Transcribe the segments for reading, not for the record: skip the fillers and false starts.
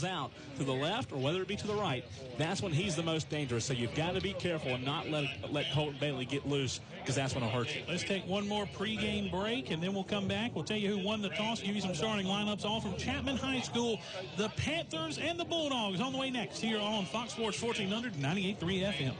out to the left or whether it be to the right, that's when he's the most dangerous. So you've got to be careful and not let Colton Bailey get loose, because that's when it'll hurt you. Let's take one more pregame break, and then we'll come back. We'll tell you who won the toss, give you some starting lineups, all from Chapman High School, the Panthers and the Bulldogs, on the way next here on Fox Sports 1400, 98.3 FM.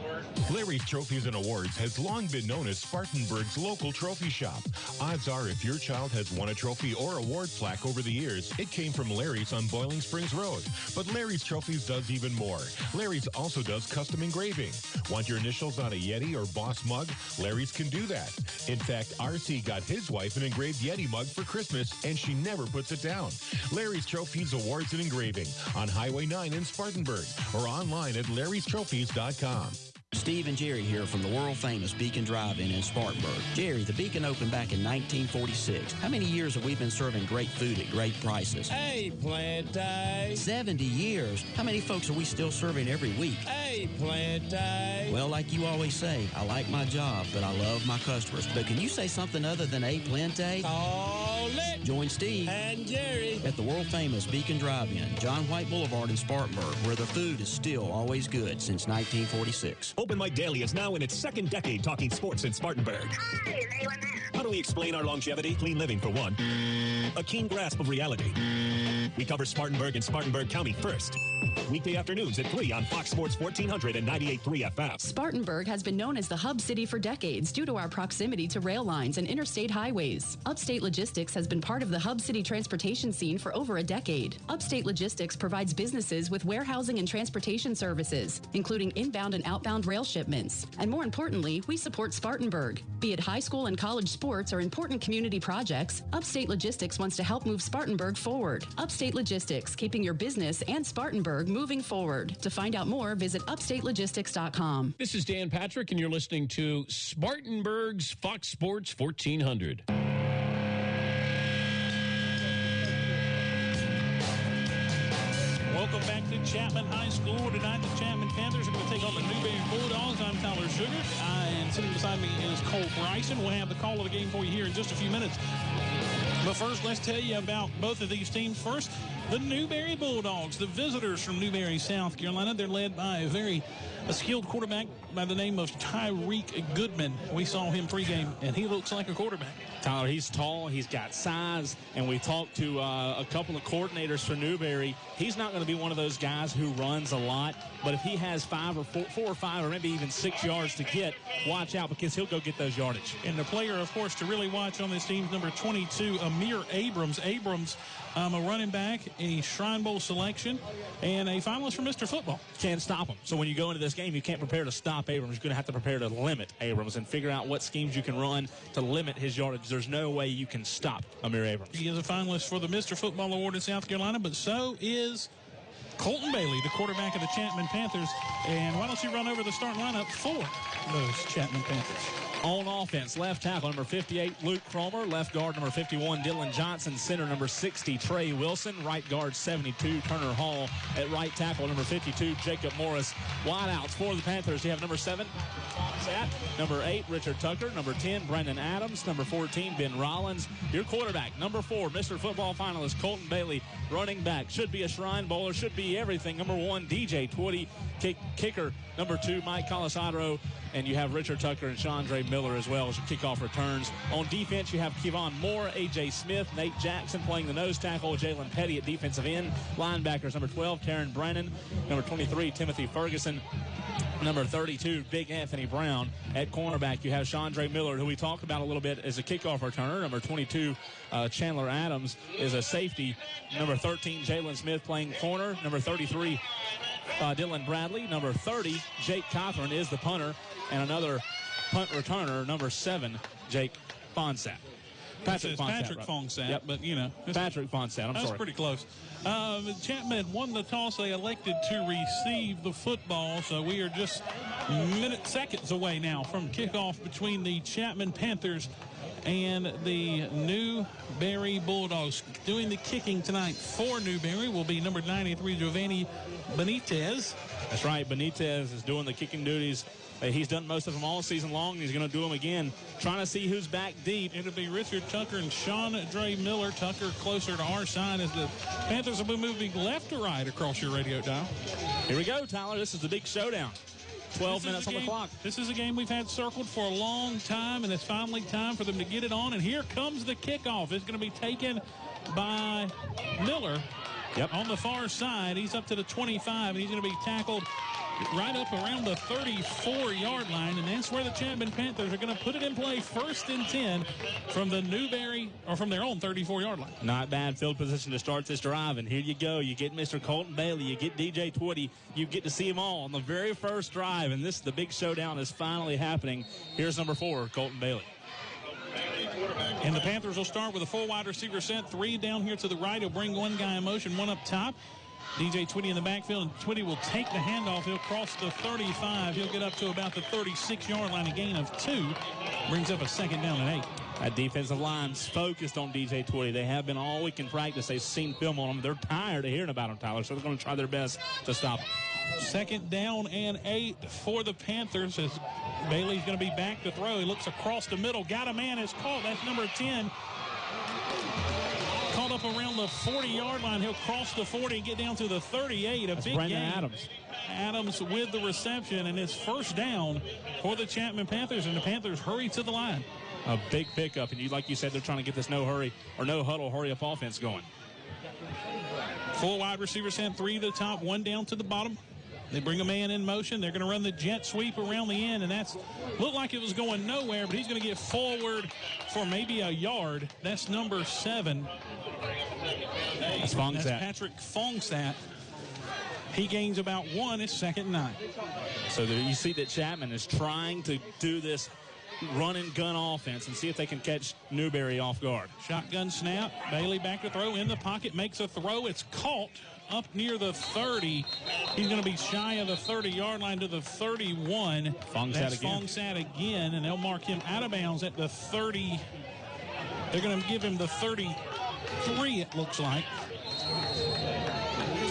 Larry's Trophies and Awards has long been known as Spartanburg's local trophy shop. Odds are if your child has won a trophy or award plaque over the years, it came from Larry's on Boiling Springs Road. But Larry's Trophies does even more. Larry's also does custom engraving. Want your initials on a Yeti or Boss mug? Larry's can do that. In fact, RC got his wife an engraved Yeti mug for Christmas, and she never puts it down. Larry's Trophies, Awards, and Engraving on Highway 9 in Spartanburg or online at larrystrophies.com. Steve and Jerry here from the world-famous Beacon Drive-In in Spartanburg. Jerry, the Beacon opened back in 1946. How many years have we been serving great food at great prices? Hey, Plante. 70 years. How many folks are we still serving every week? Hey, Plante. Well, like you always say, I like my job, but I love my customers. But can you say something other than A Plante? Call it. Join Steve and Jerry at the world-famous Beacon Drive-In, John White Boulevard in Spartanburg, where the food is still always good since 1946. Open Mic Daily is now in its second decade talking sports in Spartanburg. Hi, is anyone there? How do we explain our longevity? Clean living, for one. A keen grasp of reality. We cover Spartanburg and Spartanburg County first. Weekday afternoons at 3 on Fox Sports 1400 and 98.3 FM. Spartanburg has been known as the hub city for decades due to our proximity to rail lines and interstate highways. Upstate Logistics has been part of the hub city transportation scene for over a decade. Upstate Logistics provides businesses with warehousing and transportation services, including inbound and outbound rail shipments. And more importantly, we support Spartanburg. Be it high school and college sports or important community projects, Upstate Logistics wants to help move Spartanburg forward. Upstate Logistics, keeping your business and Spartanburg moving forward. To find out more, visit upstatelogistics.com. This is Dan Patrick, and you're listening to Spartanburg's Fox Sports 1400. Welcome back to Chapman High School. Tonight, the Chapman Panthers are going to take on the Newberry Bulldogs. I'm Tyler Shugart, and sitting beside me is Cole Bryson. We'll have the call of the game for you here in just a few minutes. But first, let's tell you about both of these teams. First, the Newberry Bulldogs, the visitors from Newberry, South Carolina. They're led by a skilled quarterback by the name of Tyreek Goodman. We saw him pregame, and he looks like a quarterback. Tyler, he's tall, he's got size, and we talked to a couple of coordinators for Newberry. He's not going to be one of those guys who runs a lot, but if he has 4 or 5 or maybe even 6 yards to get, watch out, because he'll go get those yardage. And the player, of course, to really watch on this team, number 22, Amir Abrams. Abrams, a running back, a Shrine Bowl selection, and a finalist for Mr. Football. Can't stop him. So when you go into this game, you can't prepare to stop Abrams. You're going to have to prepare to limit Abrams and figure out what schemes you can run to limit his yardage. There's no way you can stop Amir Abrams. He is a finalist for the Mr. Football Award in South Carolina, but so is Colton Bailey, the quarterback of the Chapman Panthers. And why don't you run over the starting lineup for those Chapman Panthers? On offense, left tackle number 58, Luke Cromer. Left guard number 51, Dylan Johnson. Center number 60, Trey Wilson. Right guard 72, Turner Hall. At right tackle number 52, Jacob Morris. Wideouts for the Panthers. You have number 7, number 8, Richard Tucker. Number 10, Brandon Adams. Number 14, Ben Rollins. Your quarterback, number 4, Mr. Football finalist Colton Bailey. Running back, should be a Shrine Bowler, should be everything. Number 1, DJ Twitty. Kicker, number 2, Mike Colasadro. And you have Richard Tucker and Chandre Miller as well as your kickoff returns. On defense, you have Kevon Moore, A.J. Smith, Nate Jackson playing the nose tackle, Jalen Petty at defensive end. Linebackers, number 12, Taryn Brannon. Number 23, Timothy Ferguson. Number 32, Big Anthony Brown. At cornerback, you have Chandre Miller, who we talked about a little bit as a kickoff returner. Number 22, Chandler Adams is a safety. Number 13, Jalen Smith playing corner. Number 33, Dylan Bradley. Number 30, Jake Cothran is the punter. And another punt returner, number 7, Jake Fonsat. Patrick Fonsat, yep. But, you know. Patrick Fonsat, I'm sorry. That's pretty close. Chapman won the toss. They elected to receive the football, so we are just seconds away now from kickoff between the Chapman Panthers and the Newberry Bulldogs. Doing the kicking tonight for Newberry will be number 93, Giovanni Benitez. That's right. Benitez is doing the kicking duties He's done most of them all season long, and he's going to do them again, trying to see who's back deep. It'll be Richard Tucker and Sean Dre Miller. Tucker closer to our side as the Panthers will be moving left to right across your radio dial. Here we go, Tyler. This is the big showdown. 12 minutes on the clock. This is a game we've had circled for a long time, and it's finally time for them to get it on. And here comes the kickoff. It's going to be taken by Miller. Yep. On the far side. He's up to the 25, and he's going to be tackled right up around the 34-yard line, and that's where the Chapman Panthers are going to put it in play, 1st and 10 from the Newberry, or from their own 34-yard line. Not bad field position to start this drive, and here you go. You get Mr. Colton Bailey, you get DJ Twitty, you get to see them all on the very first drive, and the big showdown is finally happening. Here's number 4, Colton Bailey. And the Panthers will start with a 4 wide receiver set, 3 down here to the right. He'll bring one guy in motion, 1 up top. DJ Twitty in the backfield, and Twitty will take the handoff. He'll cross the 35. He'll get up to about the 36-yard line, a gain of 2. Brings up a 2nd down and 8. That defensive line's focused on DJ Twitty. They have been all week in practice. They've seen film on him. They're tired of hearing about him, Tyler, so they're going to try their best to stop him. 2nd down and 8 for the Panthers as Bailey's going to be back to throw. He looks across the middle. Got a man. Is caught. That's number 10. Caught up around the 40-yard line. He'll cross the 40 and get down to the 38. That's big Brandon game. Adams. Adams with the reception, and it's 1st down for the Chapman Panthers, and the Panthers hurry to the line. A big pickup, and like you said, they're trying to get this no hurry or no huddle, hurry up offense going. 4 wide receivers sent, 3 to the top, 1 down to the bottom. They bring a man in motion. They're going to run the jet sweep around the end, and that's looked like it was going nowhere, but he's going to get forward for maybe a yard. That's number 7. That's Patrick Fongsat. He gains about 1. It's 2nd and 9. So you see that Chapman is trying to do this run and gun offense and see if they can catch Newberry off guard. Shotgun snap. Bailey back to throw in the pocket, makes a throw. It's caught up near the 30. He's going to be shy of the 30-yard line to the 31. Fongsat again, and they'll mark him out of bounds at the 30. They're going to give him the 33, it looks like.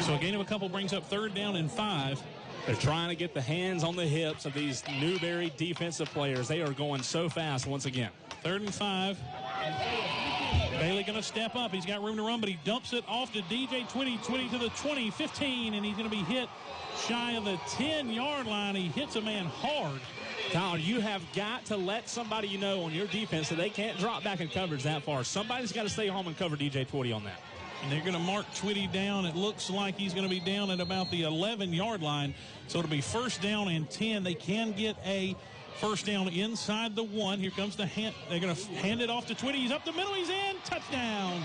So a gain of a couple brings up 3rd down and 5. They're trying to get the hands on the hips of these Newberry defensive players. They are going so fast once again. 3rd and 5. Bailey going to step up. He's got room to run, but he dumps it off to DJ Twitty. Twitty to the 20, 15, and he's going to be hit shy of the 10-yard line. He hits a man hard. Tyler, you have got to let somebody you know on your defense that they can't drop back in coverage that far. Somebody's got to stay home and cover DJ Twitty on that. And they're going to mark Twitty down. It looks like he's going to be down at about the 11-yard line. So it'll be 1st down and 10. They can get a 1st down inside the 1. Here comes the hand. They're going to hand it off to Twitty. He's up the middle. He's in. Touchdown.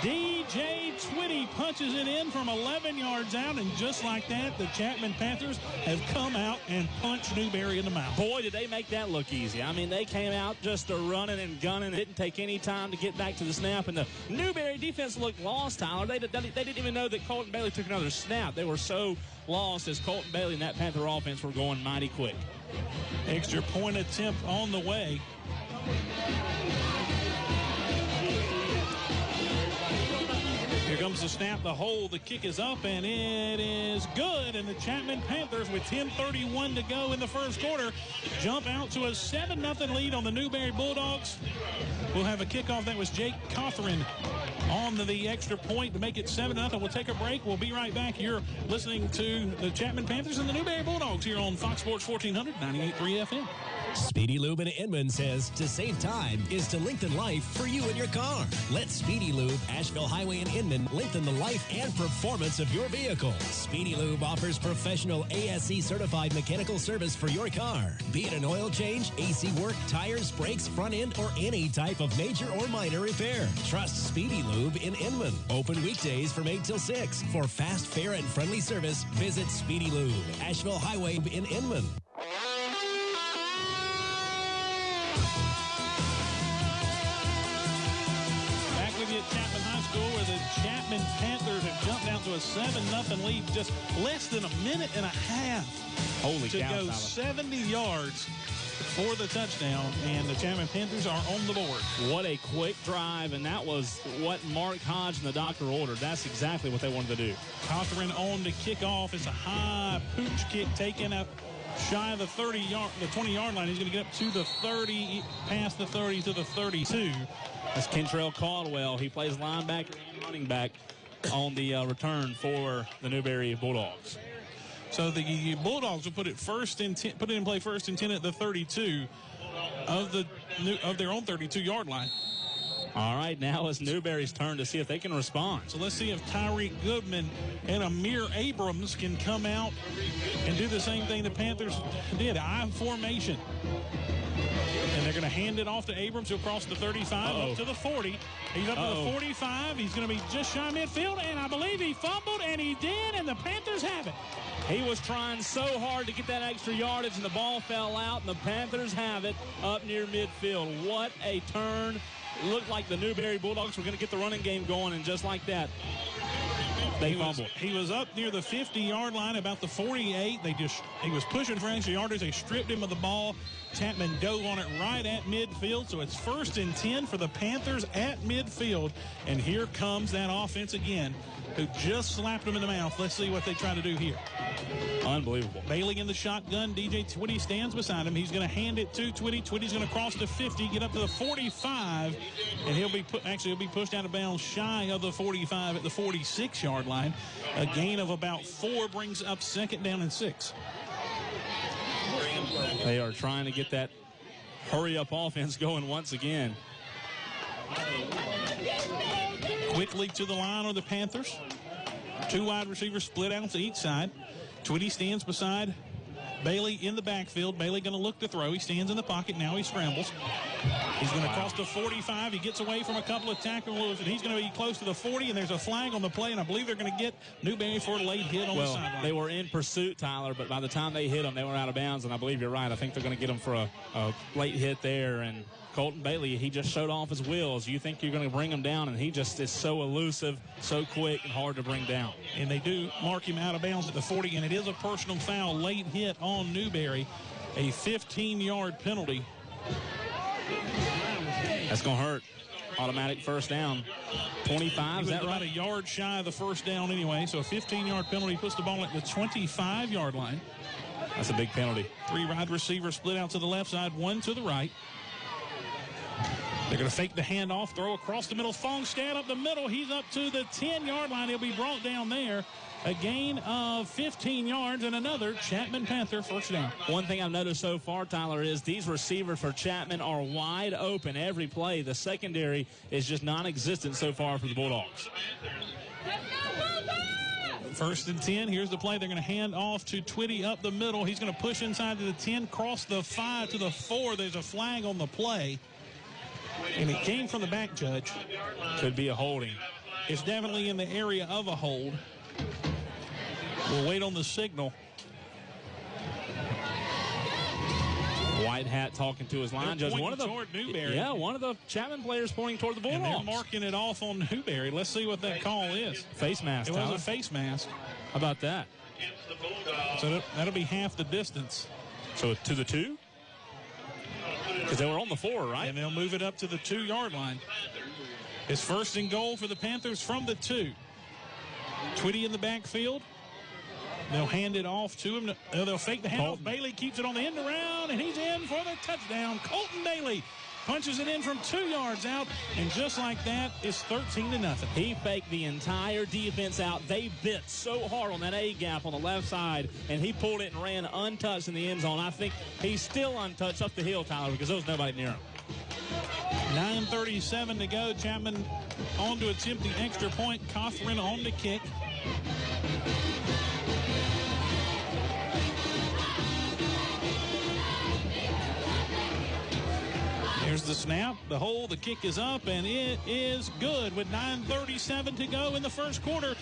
DJ Twitty punches it in from 11 yards out, and just like that, the Chapman Panthers have come out and punched Newberry in the mouth. Boy, did they make that look easy. I mean, they came out just running and gunning. It didn't take any time to get back to the snap, and the Newberry defense looked lost, Tyler. They didn't even know that Colton Bailey took another snap. They were so lost as Colton Bailey and that Panther offense were going mighty quick. Extra point attempt on the way. Here comes the snap, the hold, the kick is up, and it is good. And the Chapman Panthers, with 10:31 to go in the first quarter, jump out to a 7-0 lead on the Newberry Bulldogs. We'll have a kickoff. That was Jake Cothran on the extra point to make it 7-0. We'll take a break. We'll be right back. You're listening to the Chapman Panthers and the Newberry Bulldogs here on Fox Sports 1400, 98.3 FM. Speedy Lube in Inman says to save time is to lengthen life for you and your car. Let Speedy Lube, Asheville Highway in Inman, lengthen the life and performance of your vehicle. Speedy Lube offers professional ASC certified mechanical service for your car. Be it an oil change, AC work, tires, brakes, front end, or any type of major or minor repair. Trust Speedy Lube in Inman. Open weekdays from 8 till 6. For fast, fair, and friendly service, visit Speedy Lube, Asheville Highway in Inman. At Chapman High School, where the Chapman Panthers have jumped out to a 7-0 lead, just less than a minute and a half. Holy to cow, go Tyler. 70 yards for the touchdown, and the Chapman Panthers are on the board. What a quick drive, and that was what Mark Hodge and the doctor ordered. That's exactly what they wanted to do. Cothran on to kick off. It's a high pooch kick taken up shy of the 20-yard line. He's going to get up to the 30, past the 30 to the 32. That's Kentrell Caldwell. He plays linebacker and running back on the return for the Newberry Bulldogs. So the Bulldogs will put it in play first and 10 at the 32 of their own 32-yard line. All right, now it's Newberry's turn to see if they can respond. So let's see if Tyreek Goodman and Amir Abrams can come out and do the same thing the Panthers did. I formation. And they're going to hand it off to Abrams. He'll cross the 35 up to the 40. He's up to the 45. He's going to be just shy midfield, and I believe he fumbled, and he did, and the Panthers have it. He was trying so hard to get that extra yardage, and the ball fell out, and the Panthers have it up near midfield. What a turn. It looked like the Newberry Bulldogs were going to get the running game going, and just like that, they fumbled. He was up near the 50-yard line, about the 48. He was pushing for extra yardage. They stripped him of the ball. Chapman dove on it right at midfield. So it's 1st and 10 for the Panthers at midfield. And here comes that offense again, who just slapped him in the mouth. Let's see what they try to do here. Unbelievable. Bailey in the shotgun. DJ Twitty stands beside him. He's going to hand it to Twitty. Twitty's going to cross the 50, get up to the 45, and he'll be pushed out of bounds shy of the 45 at the 46-yard line. A gain of about 4 brings up 2nd down and 6. They are trying to get that hurry-up offense going once again. Quickly to the line are the Panthers. 2 wide receivers split out to each side. Twitty stands beside Bailey in the backfield. Bailey going to look to throw. He stands in the pocket. Now he scrambles. He's going to cross the 45. He gets away from a couple of tackles, and he's going to be close to the 40, and there's a flag on the play, and I believe they're going to get Newberry for a late hit on the sideline. They were in pursuit, Tyler, but by the time they hit them, they were out of bounds, and I believe you're right. I think they're going to get them for a late hit there, and Colton Bailey, he just showed off his wheels. You think you're going to bring him down, and he just is so elusive, so quick, and hard to bring down. And they do mark him out of bounds at the 40, and it is a personal foul, late hit on Newberry, a 15-yard penalty. That's going to hurt. Automatic first down. 25, is that about right? a yard shy of the first down anyway, so a 15-yard penalty puts the ball at the 25-yard line. That's a big penalty. 3 wide receivers split out to the left side, 1 to the right. They're going to fake the handoff, throw across the middle. Fongstad up the middle. He's up to the 10-yard line. He'll be brought down there. A gain of 15 yards and another Chapman Panther first down. One thing I've noticed so far, Tyler, is these receivers for Chapman are wide open every play. The secondary is just non-existent so far for the Bulldogs. 1st and 10. Here's the play. They're going to hand off to Twitty up the middle. He's going to push inside to the 10, cross the 5 to the 4. There's a flag on the play. And it came from the back judge. Could be a holding. It's definitely in the area of a hold. We'll wait on the signal. White hat talking to his line judge. One of the Chapman players pointing toward the Bulldogs. And they're marking it off on Newberry. Let's see what that call is. Face mask. It was a face mask. How about that? So that'll be half the distance. So to the 2? Because they were on the 4, right? And they'll move it up to the 2-yard line. It's 1st and goal for the Panthers from the 2. Twitty in the backfield. They'll hand it off to him. They'll fake the handoff. Bailey keeps it on the end around, and he's in for the touchdown. Colton Bailey punches it in from 2 yards out, and just like that, it's 13-0. He faked the entire defense out. They bit so hard on that A-gap on the left side, and he pulled it and ran untouched in the end zone. I think he's still untouched up the hill, Tyler, because there was nobody near him. 9:37 to go. Chapman on to attempt the extra point. Cothran on the kick. Here's the snap, the hold, the kick is up, and it is good with 9:37 to go in the first quarter.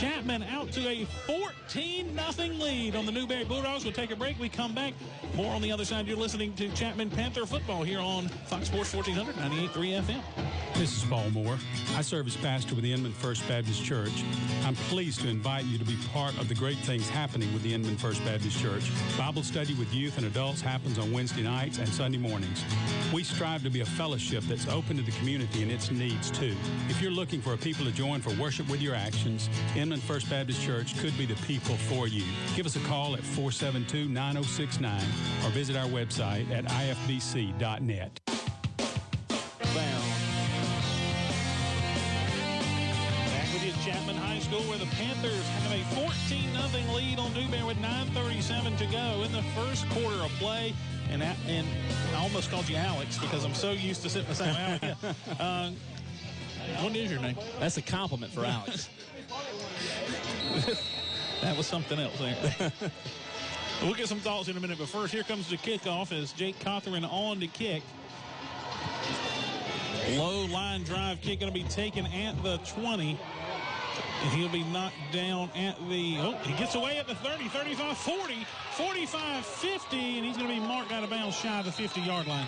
Chapman out to a 14-0 lead on the Newberry Bulldogs. We'll take a break. We come back. More on the other side. You're listening to Chapman Panther football here on Fox Sports 1400, 98.3 FM. This is Paul Moore. I serve as pastor with the Inman First Baptist Church. I'm pleased to invite you to be part of the great things happening with the Inman First Baptist Church. Bible study with youth and adults happens on Wednesday nights and Sunday mornings. We strive to be a fellowship that's open to the community and its needs too. If you're looking for a people to join for worship with your actions, Inman First Baptist Church could be the people for you. Give us a call at 472-9069 or visit our website at ifbc.net. Chapman High School, where the Panthers have a 14-0 lead on Newberry with 9:37 to go in the first quarter of play. And I almost called you Alex because I'm so used to sitting beside Alex. What is your name? That's a compliment for Alex. That was something else there. We'll get some thoughts in a minute, but first, here comes the kickoff as Jake Cawthorn on to kick. Low line drive kick going to be taken at the 20. And he'll be knocked down at the, he gets away at the 30, 35, 40, 45, 50, and he's going to be marked out of bounds shy of the 50-yard line.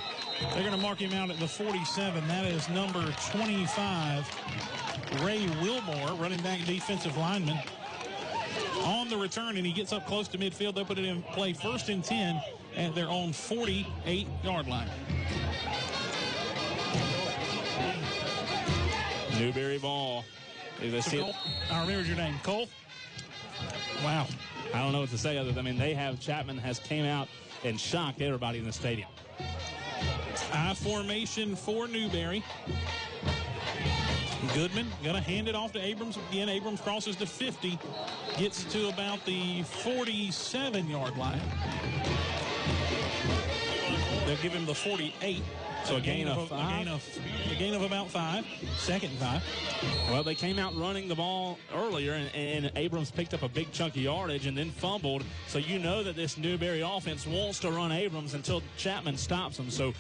They're going to mark him out at the 47. That is number 25, Ray Wilmore, running back defensive lineman. On the return, and he gets up close to midfield. They'll put it in play 1st and 10 at their own 48-yard line. Newberry ball. So I remember your name, Cole. Wow. I don't know what to say other than, Chapman has came out and shocked everybody in the stadium. I formation for Newberry. Goodman going to hand it off to Abrams again. Abrams crosses the 50, gets to about the 47-yard line. They'll give him the 48. So a gain of 5. A gain of about 5. 2nd and 5. Well, they came out running the ball earlier, and Abrams picked up a big chunk of yardage and then fumbled. So you know that this Newberry offense wants to run Abrams until Chapman stops them. So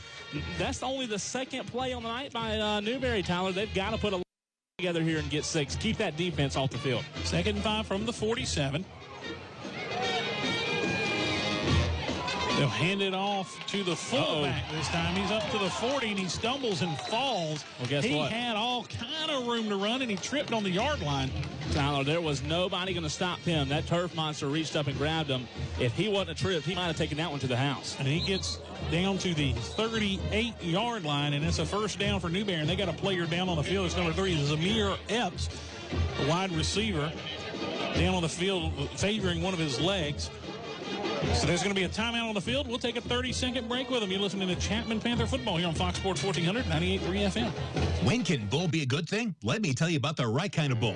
that's only the second play on the night by Newberry, Tyler. They've got to put a together here and get 6. Keep that defense off the field. 2nd and 5 from the 47. They'll hand it off to the fullback this time. He's up to the 40, and he stumbles and falls. Well, guess what? He had all kind of room to run, and he tripped on the yard line. Tyler, there was nobody going to stop him. That turf monster reached up and grabbed him. If he wasn't a trip, he might have taken that one to the house. And he gets down to the 38-yard line, and it's a first down for Newberry. And they got a player down on the field. It's number 3, Zamir Epps, a wide receiver, down on the field favoring one of his legs. So there's going to be a timeout on the field. We'll take a 30-second break with them. You're listening to Chapman Panther football here on Fox Sports 1400, 98.3 FM. When can bull be a good thing? Let me tell you about the right kind of bull.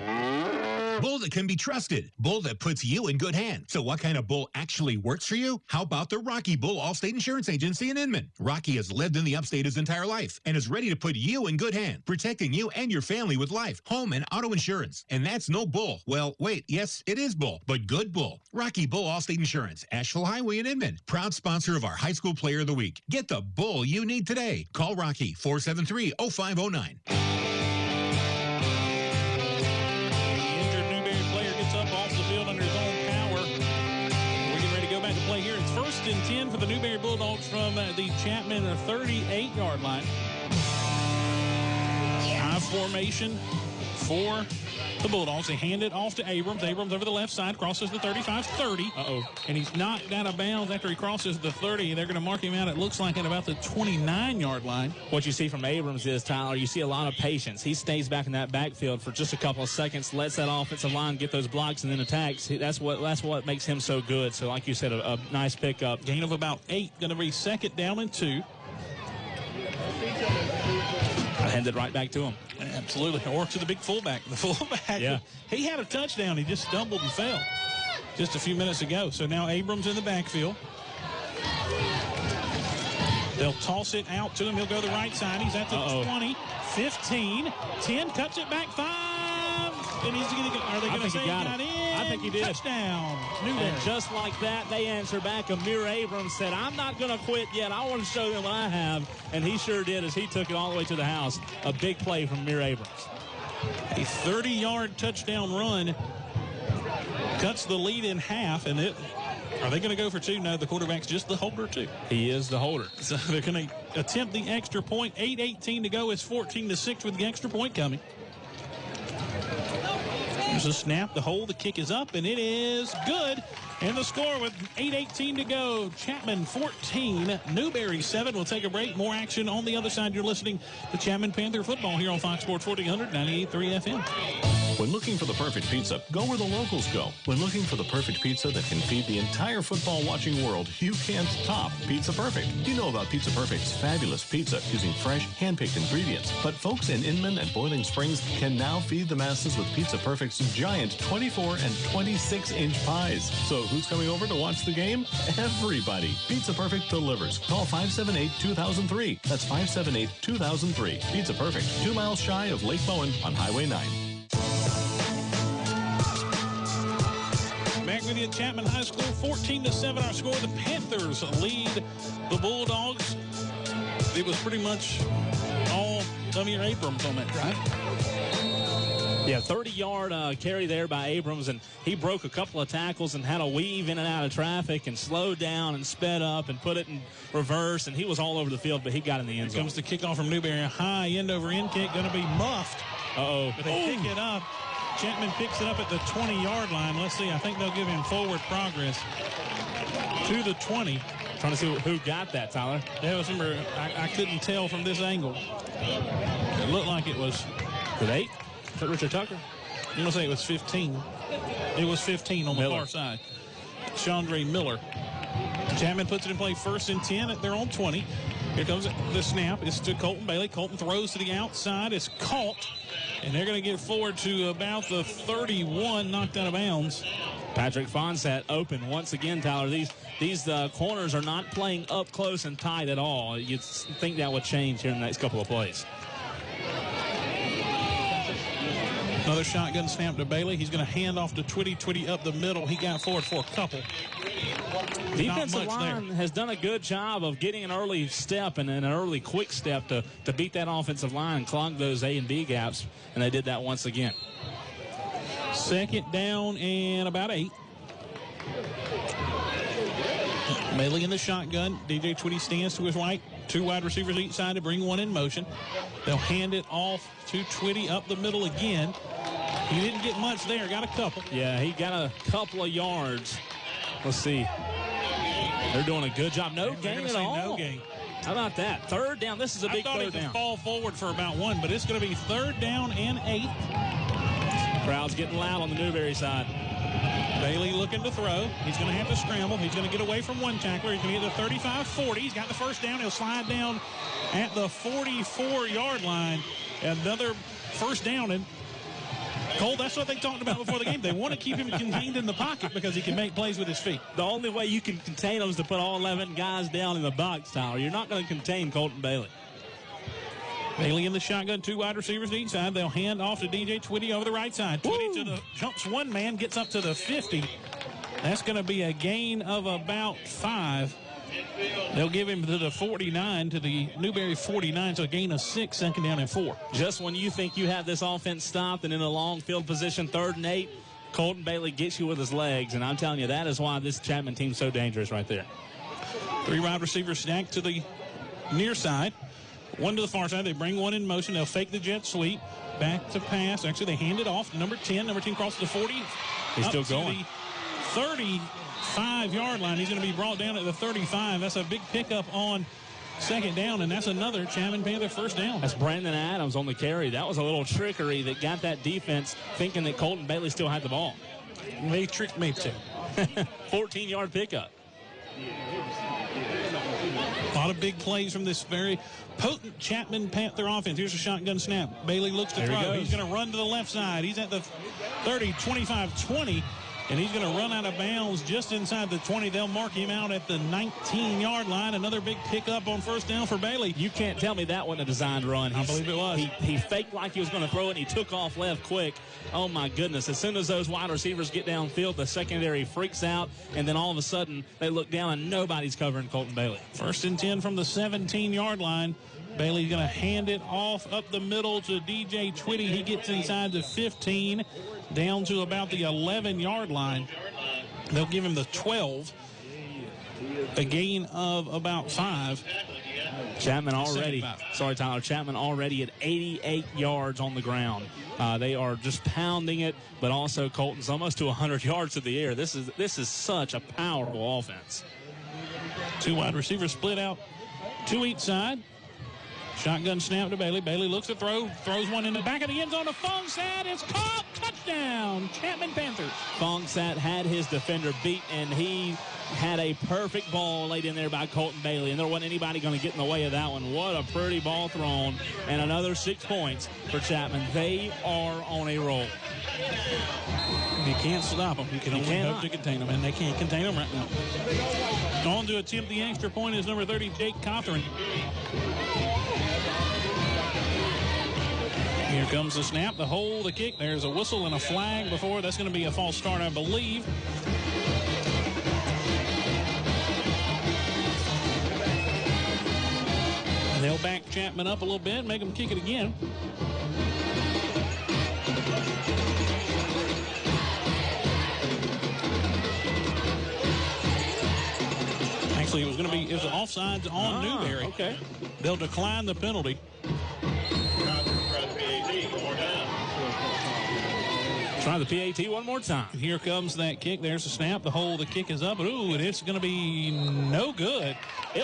Bull that can be trusted. Bull that puts you in good hands. So what kind of bull actually works for you? How about the Rocky Bull Allstate Insurance Agency in Inman? Rocky has lived in the upstate his entire life and is ready to put you in good hands, protecting you and your family with life, home, and auto insurance. And that's no bull. Well, wait, yes, it is bull, but good bull. Rocky Bull Allstate Insurance, Asheville Highway in Inman. Proud sponsor of our High School Player of the Week. Get the bull you need today. Call Rocky, 473-0509. Here it's 1st and 10 for the Newberry Bulldogs from the Chapman 38-yard line. High formation for the Bulldogs. They hand it off to Abrams. Abrams over the left side crosses the 35-30. And he's knocked out of bounds after he crosses the 30. They're going to mark him out, it looks like, at about the 29-yard line. What you see from Abrams is, Tyler, you see a lot of patience. He stays back in that backfield for just a couple of seconds, lets that offensive line get those blocks, and then attacks. That's what makes him so good. So, like you said, a nice pickup. Gain of about 8. Going to be 2nd down and 2. I hand it right back to him. Absolutely. Or to the big fullback. The fullback, yeah. He had a touchdown. He just stumbled and fell just a few minutes ago. So now Abrams in the backfield. They'll toss it out to him. He'll go to the right side. He's at the 20, 15, 10, cuts it back 5. And are they going to say he got in? I think he did. Touchdown. Newberry. And just like that, they answer back. Amir Abrams said, I'm not going to quit yet. I want to show them what I have. And he sure did as he took it all the way to the house. A big play from Amir Abrams. A 30-yard touchdown run cuts the lead in half, and Are they going to go for two? No, the quarterback's just the holder, too. He is the holder. So they're going to attempt the extra point. 8:18 to go. It's 14-6 with the extra point coming. There's a snap, the hold, the kick is up, and it is good. And the score with 8:18 to go, Chapman 14, Newberry 7. We'll take a break. More action on the other side. You're listening to Chapman Panther football here on Fox Sports 1400, 98.3 FM. When looking for the perfect pizza, go where the locals go. When looking for the perfect pizza that can feed the entire football-watching world, you can't top Pizza Perfect. You know about Pizza Perfect's fabulous pizza using fresh, hand-picked ingredients. But folks in Inman and Boiling Springs can now feed the masses with Pizza Perfect's giant 24 and 26-inch pies. So who's coming over to watch the game? Everybody. Pizza Perfect delivers. Call 578-2003. That's 578-2003. Pizza Perfect, 2 miles shy of Lake Bowen on Highway 9. Back with you at Chapman High School, 14-7 our score. The Panthers lead the Bulldogs. It was pretty much all Amir Abrams on that drive. Yeah, 30-yard carry there by Abrams, and he broke a couple of tackles and had a weave in and out of traffic and slowed down and sped up and put it in reverse, and he was all over the field, but he got in the end zone. Here comes the kickoff from Newberry. A high end-over-end kick, going to be muffed. Uh-oh. But they pick it up. Chapman picks it up at the 20-yard line. Let's see. I think they'll give him forward progress to the 20. Trying to see who got that, Tyler. That was number. I couldn't tell from this angle. It looked like it was. Was it 8? Is that Richard Tucker? I'm going to say it was 15. It was 15 on the far side. Chandre Miller. Chapman puts it in play 1st and 10 at their own 20. Here comes the snap. It's to Colton Bailey. Colton throws to the outside. It's caught. And they're going to get forward to about the 31, knocked out of bounds. Patrick Fonsat open once again, Tyler. These corners are not playing up close and tight at all. You'd think that would change here in the next couple of plays. Another shotgun snap to Bailey. He's going to hand off to Twitty. Twitty up the middle. He got forward for a couple. Defensive line has done a good job of getting an early step and an early quick step to beat that offensive line and clog those A and B gaps, and they did that once again. 2nd down and about 8. Bailey in the shotgun. DJ Twitty stands to his right. 2 wide receivers each side to bring one in motion. They'll hand it off to Twitty up the middle again. He didn't get much there. Got a couple. Yeah, he got a couple of yards. Let's see. They're doing a good job. No gain at all. No gain. How about that? 3rd down. This is a big 3rd down. I thought he could fall forward for about 1, but it's going to be 3rd down and 8. Crowd's getting loud on the Newberry side. Bailey looking to throw. He's going to have to scramble. He's going to get away from one tackler. He's going to get the 35-40. He's got the 1st down. He'll slide down at the 44-yard line. Another 1st down. And Cole, that's what they talked about before the game. They want to keep him contained in the pocket because he can make plays with his feet. The only way you can contain him is to put all 11 guys down in the box, Tyler. You're not going to contain Colton Bailey. Bailey in the shotgun, 2 wide receivers to each side. They'll hand off to DJ Twitty over the right side. Twitty jumps one man, gets up to the 50. That's going to be a gain of about 5. They'll give him to the 49, to the Newberry 49, so a gain of 6, 2nd down and 4. Just when you think you have this offense stopped and in a long field position, 3rd and 8, Colton Bailey gets you with his legs, and I'm telling you, that is why this Chapman team's so dangerous right there. 3 wide receivers stacked to the near side. 1 to the far side. They bring one in motion. They'll fake the jet sweep. Back to pass. Actually, they hand it off. Number 10. Number 10 crosses the 40. He's still going. The 35-yard line. He's going to be brought down at the 35. That's a big pickup on 2nd down, and that's another Chapman Panther 1st down. That's Brandon Adams on the carry. That was a little trickery that got that defense thinking that Colton Bailey still had the ball. They tricked me too. 14-yard pickup. A lot of big plays from this very potent Chapman Panther offense. Here's a shotgun snap. Bailey looks to throw. He's going to run to the left side. He's at the 30, 25, 20. And he's going to run out of bounds just inside the 20. They'll mark him out at the 19-yard line. Another big pickup on 1st down for Bailey. You can't tell me that wasn't a designed run. I believe it was. He faked like he was going to throw it, and he took off left quick. Oh, my goodness. As soon as those wide receivers get downfield, the secondary freaks out, and then all of a sudden they look down, and nobody's covering Colton Bailey. 1st and 10 from the 17-yard line. Bailey's going to hand it off up the middle to DJ Twitty. He gets inside the 15, down to about the 11-yard line. They'll give him the 12. A gain of about 5. Chapman already at 88 yards on the ground. They are just pounding it, but also Colton's almost to 100 yards to the air. This is such a powerful offense. 2 wide receivers split out to each side. Shotgun snap to Bailey. Bailey looks to throw, throws one in the back of the end zone to Fongsat. It's caught. Touchdown, Chapman Panthers. Fongsat had his defender beat, and he had a perfect ball laid in there by Colton Bailey, and there wasn't anybody going to get in the way of that one. What a pretty ball thrown, and another 6 points for Chapman. They are on a roll. You can't stop them. You can only hope to contain them, and they can't contain them right now. On to attempt the extra point is number 30, Jake Cothran. Here comes the snap, the hold, the kick. There's a whistle and a flag before. That's going to be a false start, I believe. They'll back Chapman up a little bit, make him kick it again. Actually, it was offsides on Newberry. Okay. They'll decline the penalty. Try the PAT one more time. Here comes that kick. There's the snap. The hold. The kick is up. Ooh, and it's going to be no good. I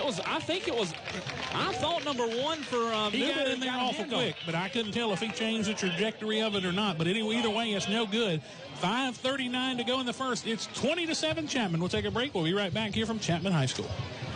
thought number 1 for he got in there awful quick, but I couldn't tell if he changed the trajectory of it or not. But anyway, either way, it's no good. 5:39 to go in the first. It's 20-7 Chapman. We'll take a break. We'll be right back here from Chapman High School.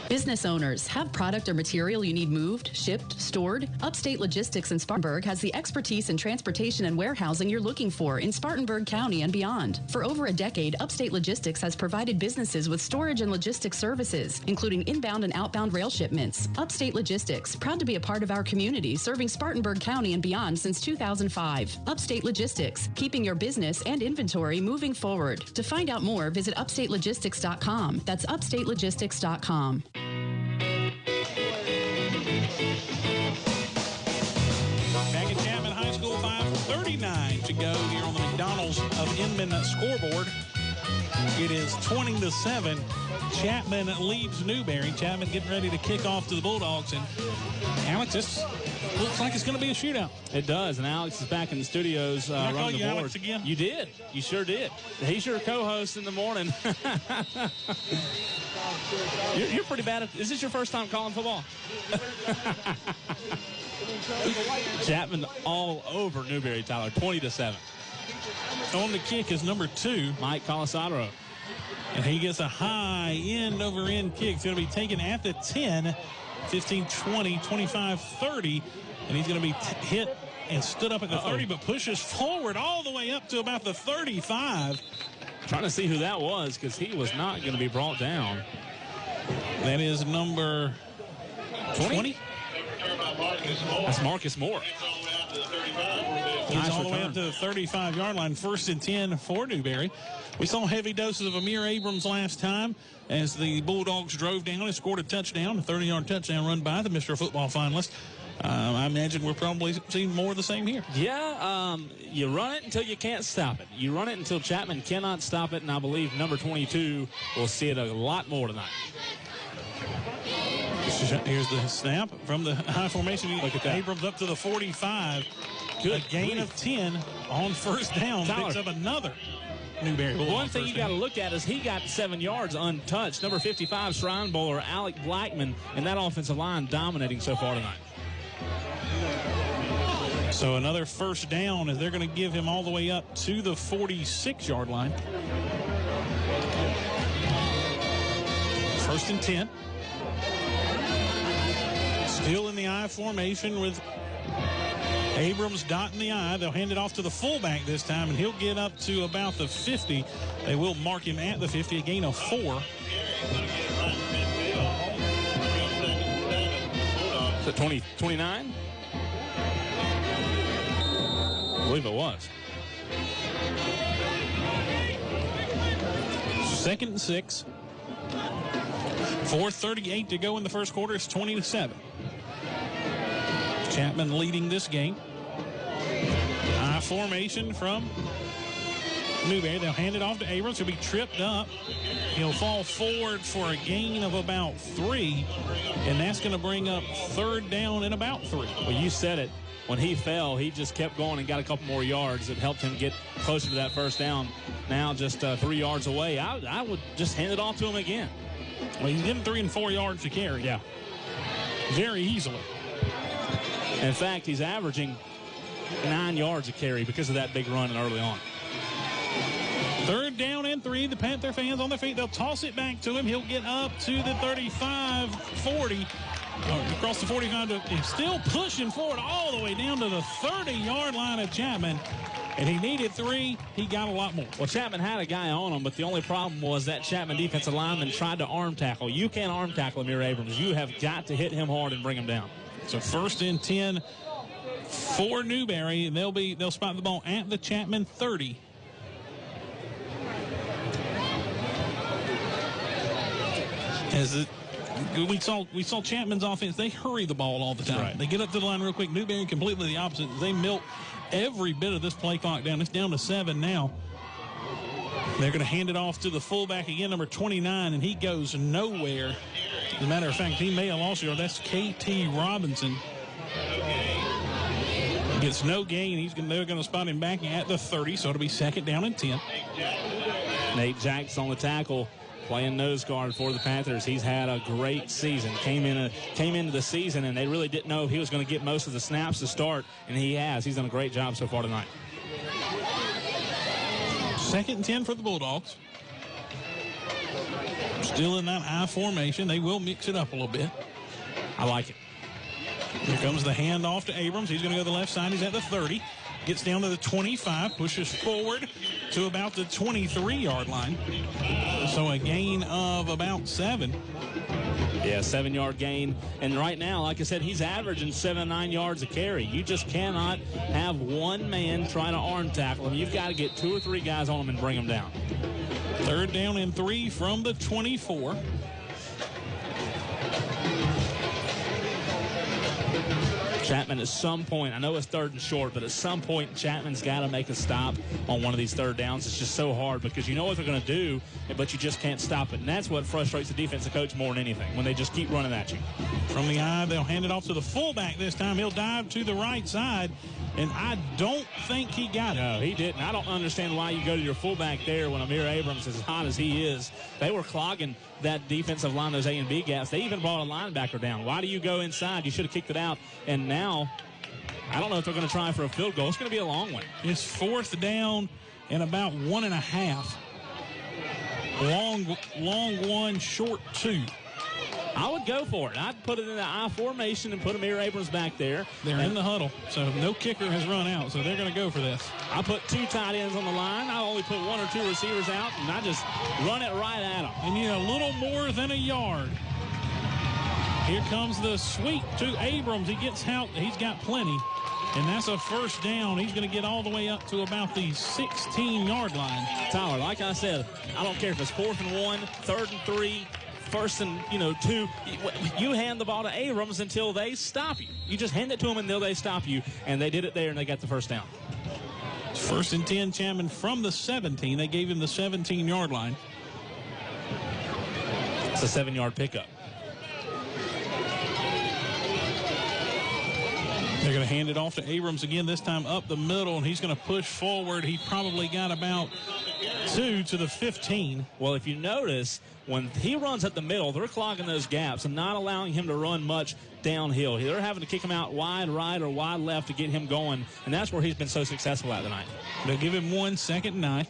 Business owners, have product or material you need moved, shipped, stored? Upstate Logistics in Spartanburg has the expertise in transportation and warehousing you're looking for in Spartanburg County and beyond. For over a decade, Upstate Logistics has provided businesses with storage and logistics services, including inbound and outbound rail shipments. Upstate Logistics, proud to be a part of our community, serving Spartanburg County and beyond since 2005. Upstate Logistics, keeping your business and inventory moving forward. To find out more, visit upstatelogistics.com. That's upstatelogistics.com. Back at Chapman High School, 5:39 to go here on the McDonald's of Inman scoreboard. It is 20-7. Chapman leads Newberry. Chapman getting ready to kick off to the Bulldogs. And Alex, this looks like it's going to be a shootout. It does, and Alex is back in the studios running the board. Alex again? You did. You sure did. He's your co-host in the morning. You're pretty bad at. Is this your first time calling football? Chapman all over Newberry, Tyler. 20-7. On the kick is number 2, Mike Colasadro. and he gets a high end over end kick. It's going to be taken at the 10, 15, 20, 25, 30, and he's going to be hit and stood up at the 30, but pushes forward all the way up to about the 35. Trying to see who that was because he was not going to be brought down. That is number 20. That's Marcus Moore. He's all the way up to the 35-yard line. 1st and 10 for Newberry. We saw heavy doses of Amir Abrams last time as the Bulldogs drove down and scored a touchdown, a 30-yard touchdown run by the Mr. Football finalist. I imagine we're probably seeing more of the same here. Yeah, you run it until you can't stop it. You run it until Chapman cannot stop it, and I believe number 22 will see it a lot more tonight. Here's the snap from the high formation. Look at that. Abrams up to the 45. Good. A gain of 10 on 1st down. Tyler, picks up another Newberry. One thing you got to look at is he got 7 yards untouched. Number 55, Shrine Bowler, Alec Blackman, and that offensive line dominating so far tonight. So another 1st down as they're going to give him all the way up to the 46-yard line. 1st and 10. Still in the I formation with Abrams dotting the I. They'll hand it off to the fullback this time, and he'll get up to about the 50. They will mark him at the 50, a gain of 4. So 29? I believe it was. 2nd and 6. 4:38 to go in the first quarter. It's 20-7. Chapman leading this game. I formation from Newberry. They'll hand it off to Abrams. He'll be tripped up. He'll fall forward for a gain of about 3, and that's going to bring up third down and about 3. Well, you said it. When he fell, he just kept going and got a couple more yards. It helped him get closer to that first down. Now just 3 yards away. I would just hand it off to him again. Well, he's getting 3 and 4 yards to carry. Yeah. Very easily. In fact, he's averaging 9 yards a carry because of that big run early on. Third down and 3. The Panther fans on their feet. They'll toss it back to him. He'll get up to the 35, 40. Across the 45, he's still pushing forward all the way down to the 30-yard line of Chapman. And he needed 3. He got a lot more. Well, Chapman had a guy on him, but the only problem was that Chapman defensive lineman tried to arm tackle. You can't arm tackle Amir Abrams. You have got to hit him hard and bring him down. So first and 10 for Newberry. They'll spot the ball at the Chapman 30. We saw Chapman's offense. They hurry the ball all the time. Right. They get up to the line real quick. Newberry completely the opposite. They milk every bit of this play clock down. It's down to 7 now. They're going to hand it off to the fullback again, number 29, and he goes nowhere. As a matter of fact, he may have lost it. That's KT Robinson. Gets no gain. They're going to spot him back at the 30, so it'll be second down and 10. Nate Jackson on the tackle, playing nose guard for the Panthers. He's had a great season. Came into the season, and they really didn't know if he was going to get most of the snaps to start, and he has. He's done a great job so far tonight. Second and 10 for the Bulldogs. Still in that I formation. They will mix it up a little bit. I like it. Here comes the handoff to Abrams. He's going to go to the left side. He's at the 30. Gets down to the 25. Pushes forward to about the 23-yard line. So a gain of about 7. Yeah, 7-yard gain. And right now, like I said, he's averaging 7 or 9 yards a carry. You just cannot have one man trying to arm tackle him. You've got to get 2 or 3 guys on him and bring him down. Third down and 3 from the 24. Chapman at some point, I know it's third and short, but at some point Chapman's got to make a stop on one of these third downs. It's just so hard because you know what they're going to do, but you just can't stop it. And that's what frustrates the defensive coach more than anything, when they just keep running at you. From the eye, they'll hand it off to the fullback this time. He'll dive to the right side, and I don't think he got it. No, he didn't. I don't understand why you go to your fullback there when Amir Abrams is as hot as he is. They were clogging that defensive line, those A and B gaps. They even brought a linebacker down. Why do you go inside? You should have kicked it out. And now, I don't know if they're going to try for a field goal. It's going to be a long one. It's fourth down and about 1.5. Long 1, short 2. I would go for it. I'd put it in the I formation and put Amir Abrams back there. They're in the huddle, so no kicker has run out, so they're going to go for this. I put 2 tight ends on the line. I only put 1 or 2 receivers out, and I just run it right at them. And you need a little more than a yard. Here comes the sweep to Abrams. He gets out. He's got plenty, and that's a first down. He's going to get all the way up to about the 16-yard line. Tyler, like I said, I don't care if it's 4th and 1, 3rd and 3, 1st and 2. You hand the ball to Abrams until they stop you. You just hand it to them until they stop you, and they did it there, and they got the first down. First and 10, Chapman from the 17. They gave him the 17-yard line. It's a 7-yard pickup. They're going to hand it off to Abrams again, this time up the middle, and he's going to push forward. He probably got about 2 to the 15. Well, if you notice, when he runs at the middle, they're clogging those gaps and not allowing him to run much downhill. They're having to kick him out wide right or wide left to get him going, and that's where he's been so successful at tonight. They'll give him 1, 2nd and 9.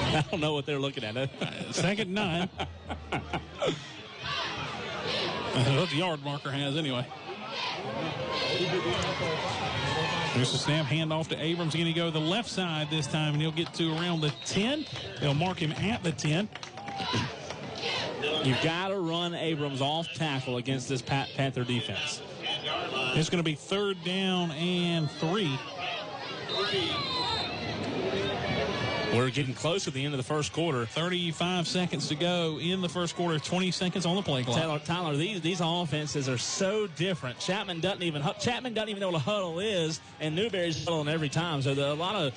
I don't know what they're looking at. 2nd and 9. What the yard marker has anyway. There's a snap, handoff to Abrams. He's going to go to the left side this time, and he'll get to around the 10. They'll mark him at the 10. You've got to run Abrams off tackle against this Panther defense. It's going to be 3rd down and 3. We're getting close to the end of the first quarter. 35 seconds to go in the first quarter, 20 seconds on the play clock. Tyler, these offenses are so different. Chapman doesn't even know what a huddle is, and Newberry's huddling every time. So there are a lot of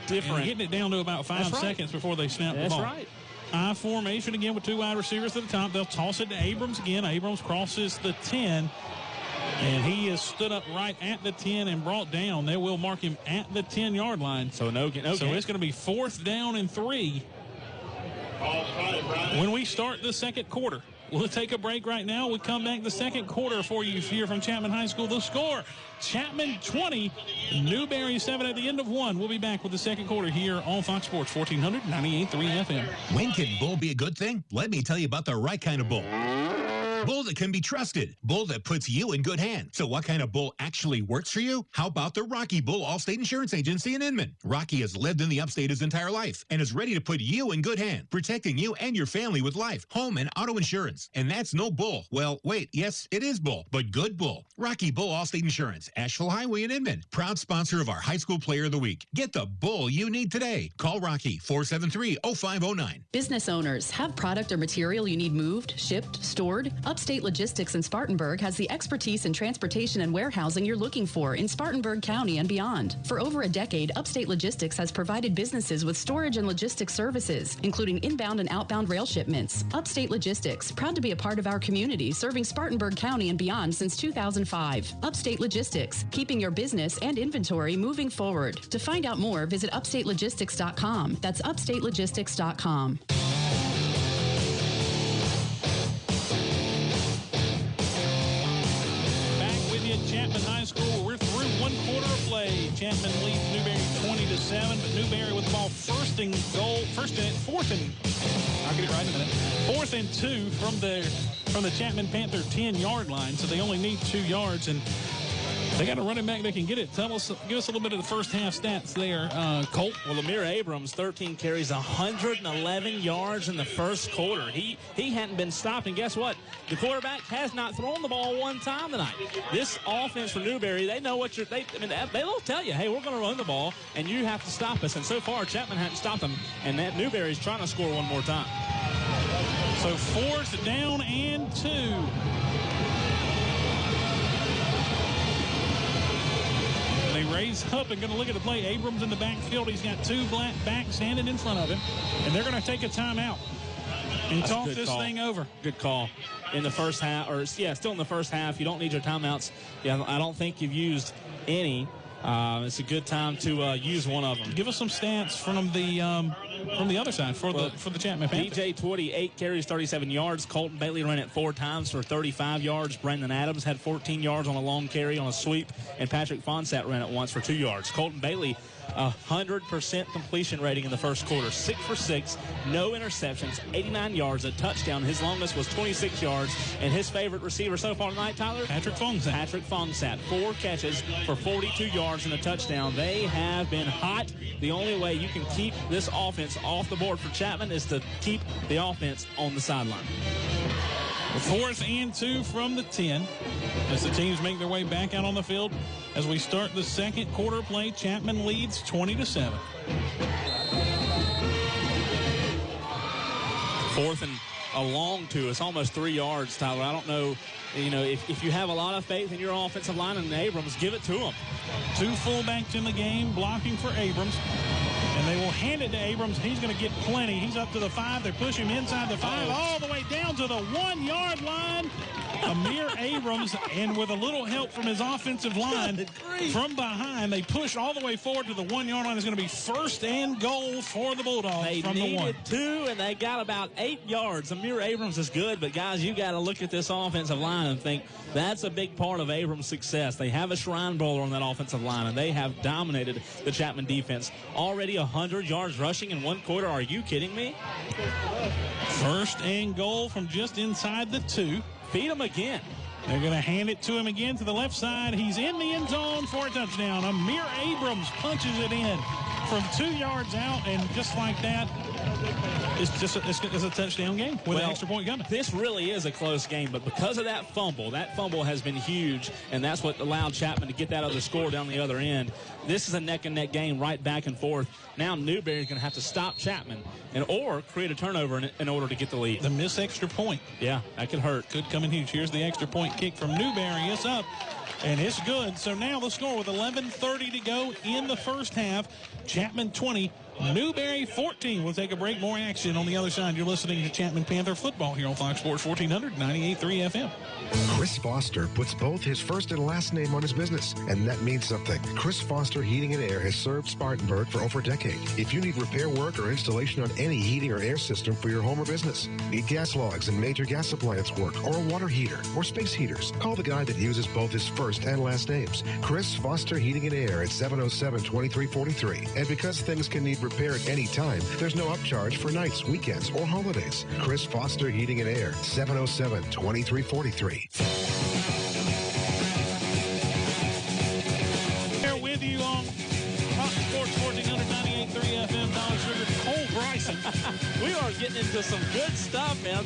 different. And getting it down to about 5 seconds before they snap the ball. That's right. I formation again with 2 wide receivers at the top. They'll toss it to Abrams again. Abrams crosses the 10. And he is stood up right at the 10 and brought down. They will mark him at the 10-yard line. So no So it's going to be 4th down and 3 when we start the second quarter. We'll take a break right now. We'll come back the second quarter for you here from Chapman High School. The score, Chapman 20, Newberry 7 at the end of 1. We'll be back with the second quarter here on Fox Sports 1400, 98.3 FM. When can bull be a good thing? Let me tell you about the right kind of bull. Bull that can be trusted. Bull that puts you in good hands. So what kind of bull actually works for you? How about the Rocky Bull Allstate Insurance Agency in Inman? Rocky has lived in the upstate his entire life and is ready to put you in good hands, protecting you and your family with life, home, and auto insurance. And that's no bull. Well, wait, yes, it is bull, but good bull. Rocky Bull Allstate Insurance, Asheville Highway in Inman. Proud sponsor of our High School Player of the Week. Get the bull you need today. Call Rocky, 473-0509. Business owners, have product or material you need moved, shipped, stored? Upstate Logistics in Spartanburg has the expertise in transportation and warehousing you're looking for in Spartanburg County and beyond. For over a decade, Upstate Logistics has provided businesses with storage and logistics services, including inbound and outbound rail shipments. Upstate Logistics, proud to be a part of our community, serving Spartanburg County and beyond since 2005. Upstate Logistics, keeping your business and inventory moving forward. To find out more, visit upstatelogistics.com. That's upstatelogistics.com. Chapman High School. We're through 1 quarter of play. Chapman leads Newberry 20-7, but Newberry with the ball fourth and, I'll get it right in a minute. 4th and 2 from the Chapman Panther 10-yard line, so they only need 2 yards, and they got a running back that can get it. Give us a little bit of the first half stats there, Colt. Well, Amir Abrams, 13 carries, 111 yards in the first quarter. He hadn't been stopped, and guess what? The quarterback has not thrown the ball one time tonight. This offense for Newberry, they know what they'll tell you, hey, we're going to run the ball, and you have to stop us. And so far, Chapman hadn't stopped them, and that Newberry's trying to score one more time. So 4th down and 2. They raise up and going to look at the play. Abrams in the backfield. He's got 2 black backs standing in front of him. And they're going to take a timeout and talk this thing over. Good call. In the first half, still in the first half. You don't need your timeouts. Yeah, I don't think you've used any. It's a good time to use one of them. Give us some stats from the other side for the Chapman Panthers. DJ Twitty, 8 carries, 37 yards. Colton Bailey ran it 4 times for 35 yards. Brandon Adams had 14 yards on a long carry on a sweep, and Patrick Fonsat ran it once for 2 yards. Colton Bailey, 100% completion rating in the first quarter. 6 for 6, no interceptions, 89 yards, a touchdown. His longest was 26 yards, and his favorite receiver so far tonight, Tyler? Patrick Fonsat, 4 catches for 42 yards and a touchdown. They have been hot. The only way you can keep this offense off the board for Chapman is to keep the offense on the sideline. 4th and 2 from the 10 as the teams make their way back out on the field. As we start the second quarter play, Chapman leads 20-7. 4th and a long 2. It's almost 3 yards, Tyler. I don't know, if you have a lot of faith in your offensive line and Abrams, give it to him. 2 fullbacks in the game blocking for Abrams. And they will hand it to Abrams. He's going to get plenty. He's up to the 5. They push him inside the 5 all the way down to the 1-yard line. Amir Abrams, and with a little help from his offensive line from behind, they push all the way forward to the 1-yard line. It's going to be 1st and goal for the Bulldogs from the 1. They needed 2, and they got about 8 yards. Amir Abrams is good, but guys, you got to look at this offensive line and think that's a big part of Abrams' success. They have a Shrine Bowler on that offensive line, and they have dominated the Chapman defense. Already 100 yards rushing in 1 quarter. Are you kidding me? 1st and goal from just inside the 2. Feed them again. They're going to hand it to him again to the left side. He's in the end zone for a touchdown. Amir Abrams punches it in from 2 yards out, and just like that, it's a touchdown game with an extra point coming. This really is a close game, but because of that fumble has been huge, and that's what allowed Chapman to get that other score down the other end. This is a neck-and-neck game right back and forth. Now Newberry's going to have to stop Chapman or create a turnover in order to get the lead. The missed extra point. Yeah, that could hurt. Could come in huge. Here's the extra point kick from Newberry. It's up, and it's good. So now the score with 11:30 to go in the first half. Chapman 20, Newberry 14. We'll take a break. More action on the other side. You're listening to Chapman Panther football here on Fox Sports 1400, 98.3 FM. Chris Foster puts both his first and last name on his business, and that means something. Chris Foster Heating and Air has served Spartanburg for over a decade. If you need repair work or installation on any heating or air system for your home or business, need gas logs and major gas appliance work, or a water heater or space heaters, call the guy that uses both his first and last names. Chris Foster Heating and Air at 707-2343. And because things can need repair at any time, there's no upcharge for nights, weekends, or holidays. Chris Foster Heating and Air, 707-2343. Here with you on Fox Sports 1498.3 FM. Shugart Cole Bryson. We are getting into some good stuff, man.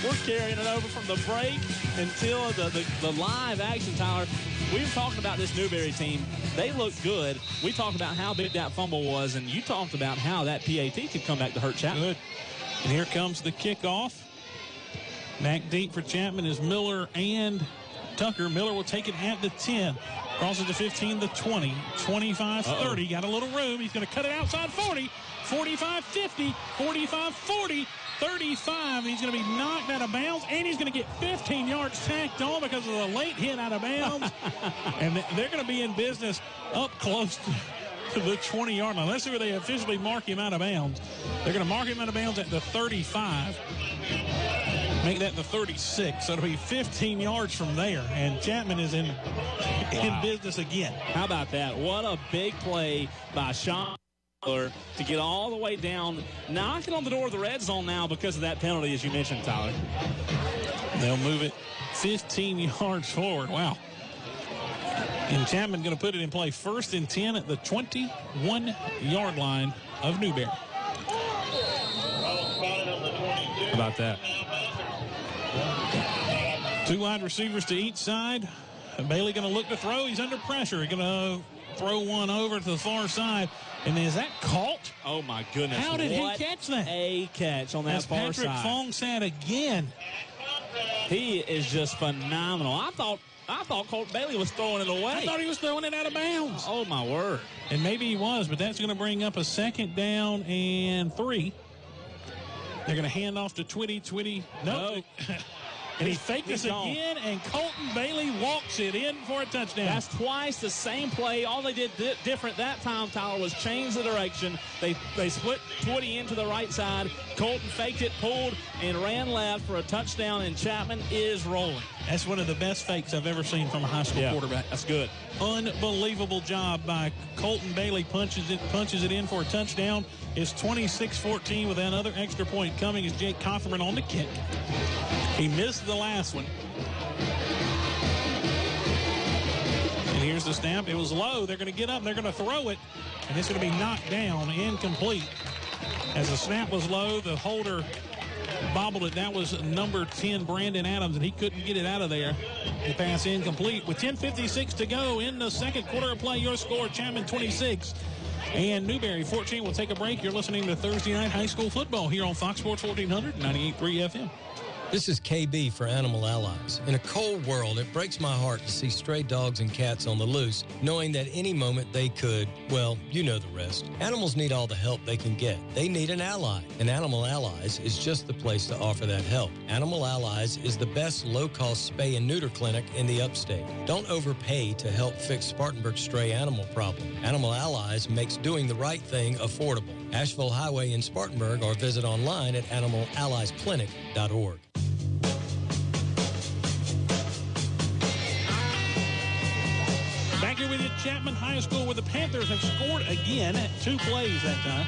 We're carrying it over from the break until the live action, Tyler. We were talking about this Newberry team. They look good. We talked about how big that fumble was, and you talked about how that PAT could come back to hurt Chapman. Good. And here comes the kickoff. Back deep for Chapman is Miller and Tucker. Miller will take it at the 10. Crosses the 15, the 20, 25, 30. Got a little room. He's going to cut it outside 40, 45, 50, 45, 40, 35. He's going to be knocked out of bounds, and he's going to get 15 yards tacked on because of the late hit out of bounds. And they're going to be in business up close to the 20-yard line. Let's see where they officially mark him out of bounds. They're going to mark him out of bounds at the 35. Make that the 36, so it'll be 15 yards from there, and Chapman is in business again. How about that? What a big play by Sean Miller to get all the way down, knocking on the door of the red zone now because of that penalty, as you mentioned, Tyler. They'll move it 15 yards forward. Wow. And Chapman going to put it in play 1st and 10 at the 21-yard line of Newberry. How about that? 2 wide receivers to each side. Bailey going to look to throw. He's under pressure. He's going to throw one over to the far side. And is that caught? Oh, my goodness. How did he catch that? A catch on that far Patrick side. Fong said again. He is just phenomenal. I thought Colt Bailey was throwing it away. I thought he was throwing it out of bounds. Oh, my word. And maybe he was, but that's going to bring up a 2nd down and 3. They're going to hand off to Twitty. No. And he faked this again, and Colton Bailey walks it in for a touchdown. That's twice the same play. All they did different that time, Tyler, was change the direction. They split Twitty into the right side. Colton faked it, pulled, and ran left for a touchdown, and Chapman is rolling. That's one of the best fakes I've ever seen from a high school quarterback. That's good. Unbelievable job by Colton Bailey. Punches it in for a touchdown. It's 26-14 with another extra point coming as Jake Kofferman on the kick. He missed the last one. And here's the snap. It was low. They're going to get up. They're going to throw it. And it's going to be knocked down, incomplete. As the snap was low, the holder bobbled it. That was number 10, Brandon Adams, and he couldn't get it out of there. The pass incomplete. With 10:56 to go in the second quarter of play, your score, Chapman 26 and Newberry 14. We'll take a break. You're listening to Thursday Night High School Football here on Fox Sports 1400, 98.3 FM. This is KB for Animal Allies. In a cold world, it breaks my heart to see stray dogs and cats on the loose, knowing that any moment they could, well, you know the rest. Animals need all the help they can get. They need an ally, and Animal Allies is just the place to offer that help. Animal Allies is the best low-cost spay and neuter clinic in the upstate. Don't overpay to help fix Spartanburg's stray animal problem. Animal Allies makes doing the right thing affordable. Asheville Highway in Spartanburg, or visit online at animalalliesclinic.org. Back here with you, Chapman High School, where the Panthers have scored again at 2 plays that time.